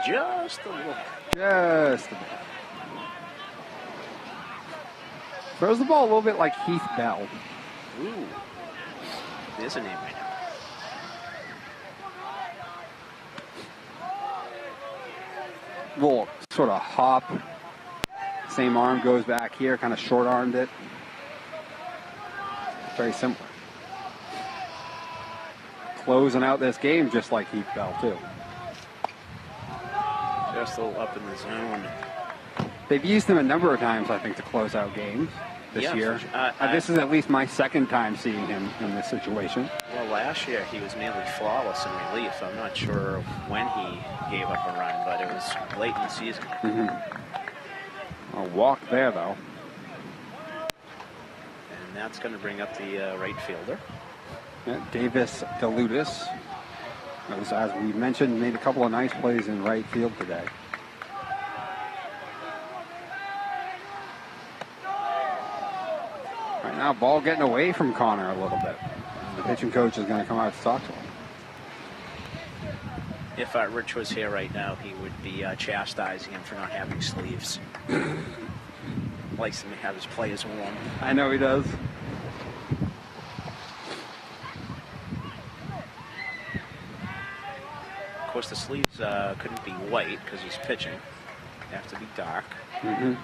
Just a little. Just a bit. Throws the ball a little bit like Heath Bell. Ooh. There's a name right now. Little sort of hop. Same arm goes back here, kind of short-armed it. Very simple. Closing out this game just like Heath Bell, too. Just a little up in the zone. They've used him a number of times, I think, to close out games this year. This is at least my second time seeing him in this situation. Well, last year he was nearly flawless in relief. I'm not sure when he gave up a run, but it was late in the season. A walk there, though. And that's going to bring up the right fielder. Yeah, Davis DeLutis, as we mentioned, made a couple of nice plays in right field today. Right now, ball getting away from Connor a little bit. The pitching coach is going to come out to talk to him. If Rich was here right now, he would be chastising him for not having sleeves. Likes him to have his players warm. I know he does. Of course, the sleeves couldn't be white because he's pitching. They have to be dark.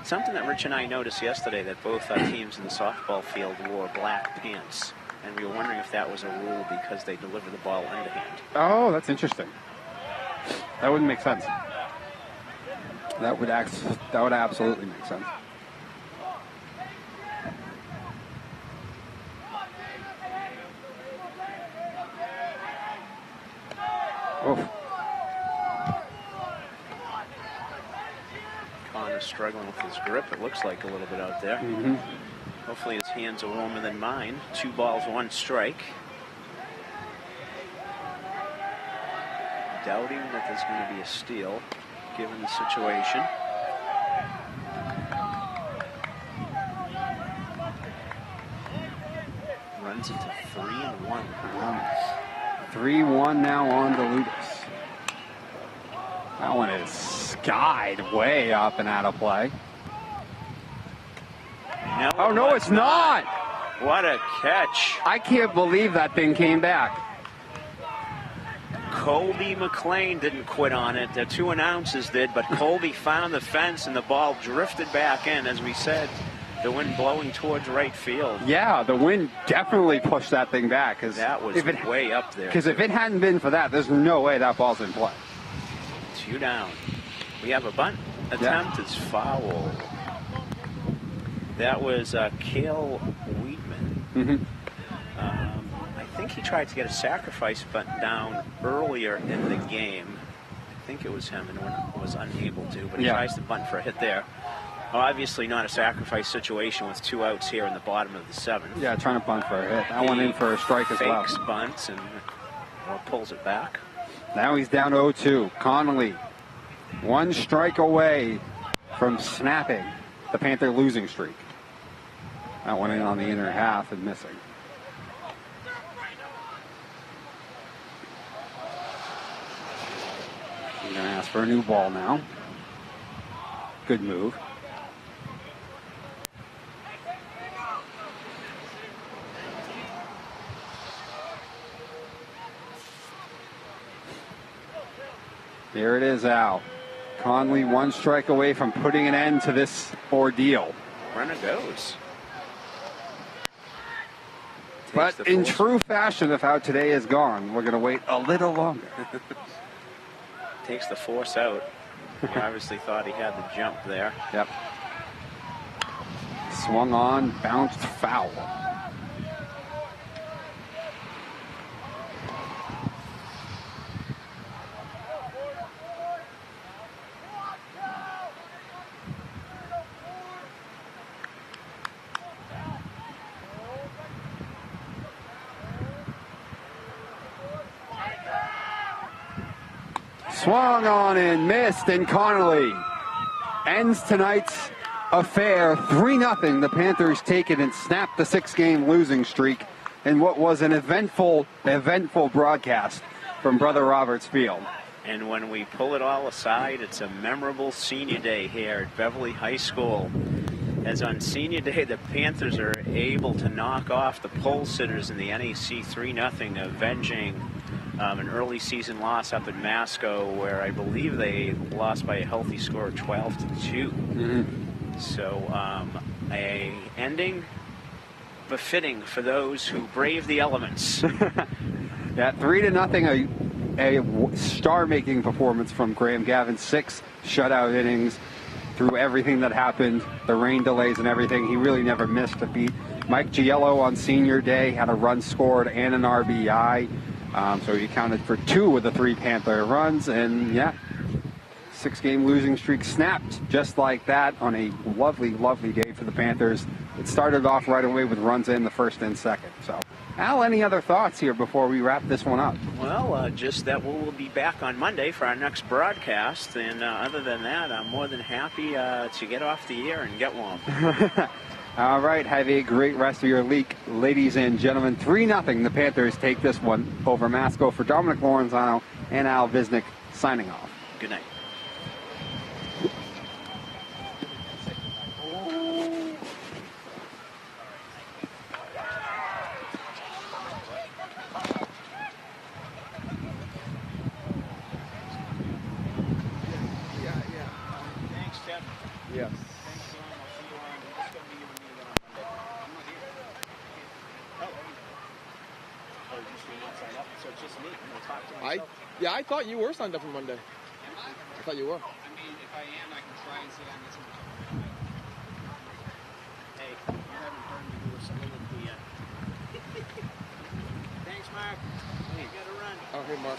Something that Rich and I noticed yesterday, that both teams in the softball field wore black pants. And we were wondering if that was a rule because they deliver the ball underhand. Oh, that's interesting. That wouldn't make sense. That would absolutely make sense. Oh. Connor's struggling with his grip, it looks like, a little bit out there. Hopefully his hands are warmer than mine. 2 balls, 1 strike. Doubting that there's going to be a steal, given the situation. Runs into 3-1. 3-1 now on DeLutis. That one is skied way up and out of play. No, oh, no, it's not. What a catch. I can't believe that thing came back. Colby McLean didn't quit on it. The 2 announcers did, but Colby found the fence and the ball drifted back in. As we said, the wind blowing towards right field. Yeah, the wind definitely pushed that thing back. That was way up there. Because if it hadn't been for that, there's no way that ball's in play. 2 down. We have a bunt attempt. It's foul. That was Cale Weedman. Mm-hmm. I think he tried to get a sacrifice bunt down earlier in the game. I think it was him and was unable to, but he tries to bunt for a hit there. Well, obviously not a sacrifice situation with 2 outs here in the bottom of the 7th. Yeah, trying to bunt for a hit. That one in for a strike as well. Fakes bunts and pulls it back. Now he's down 0-2. Connolly, 1 strike away from snapping the Panther losing streak. That one in on the inner half and missing. He's going to ask for a new ball now. Good move. There it is, Al. Conley 1 strike away from putting an end to this ordeal. Runner goes. But in true fashion, if out today is gone, we're going to wait a little longer. Takes the force out. He obviously thought he had the jump there. Yep. Swung on, bounced foul. Swung on and missed, and Connolly ends tonight's affair 3-0. The Panthers take it and snap the 6-game losing streak in what was an eventful broadcast from Brother Roberts Field. And when we pull it all aside, it's a memorable senior day here at Beverly High School. As on senior day, the Panthers are able to knock off the pole sitters in the NEC 3-0, avenging an early season loss up in Masco, where I believe they lost by a healthy score of 12-2. Mm-hmm. So a ending befitting for those who brave the elements. Yeah, 3-0, a star-making performance from Graham Gavin. 6 shutout innings through everything that happened, the rain delays and everything. He really never missed a beat. Mike Giello on senior day had a run scored and an RBI. So he accounted for 2 of the 3 Panther runs, and 6-game losing streak snapped just like that on a lovely, lovely day for the Panthers. It started off right away with runs in the first and second. So, Al, any other thoughts here before we wrap this one up? Well, just that we'll be back on Monday for our next broadcast, and other than that, I'm more than happy to get off the air and get warm. All right, have a great rest of your week, ladies and gentlemen. 3-0, the Panthers take this one over Masco. For Dominic Lorenzano and Al Visnick, signing off. Good night. Thanks, Tim. Yes. I thought you were signed up for Monday. I thought you were. I mean, if I am, I can try and say I'm missing. Hey, you haven't heard me do a soliloquy yet. Thanks, Mark. Hey, gotta run. Oh, hey, Mark.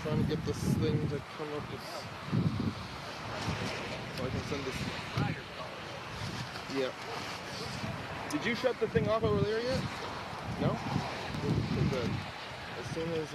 Trying to get this thing to come up with, so I can send this. Yeah. Did you shut the thing off over there yet? No? Good. As soon as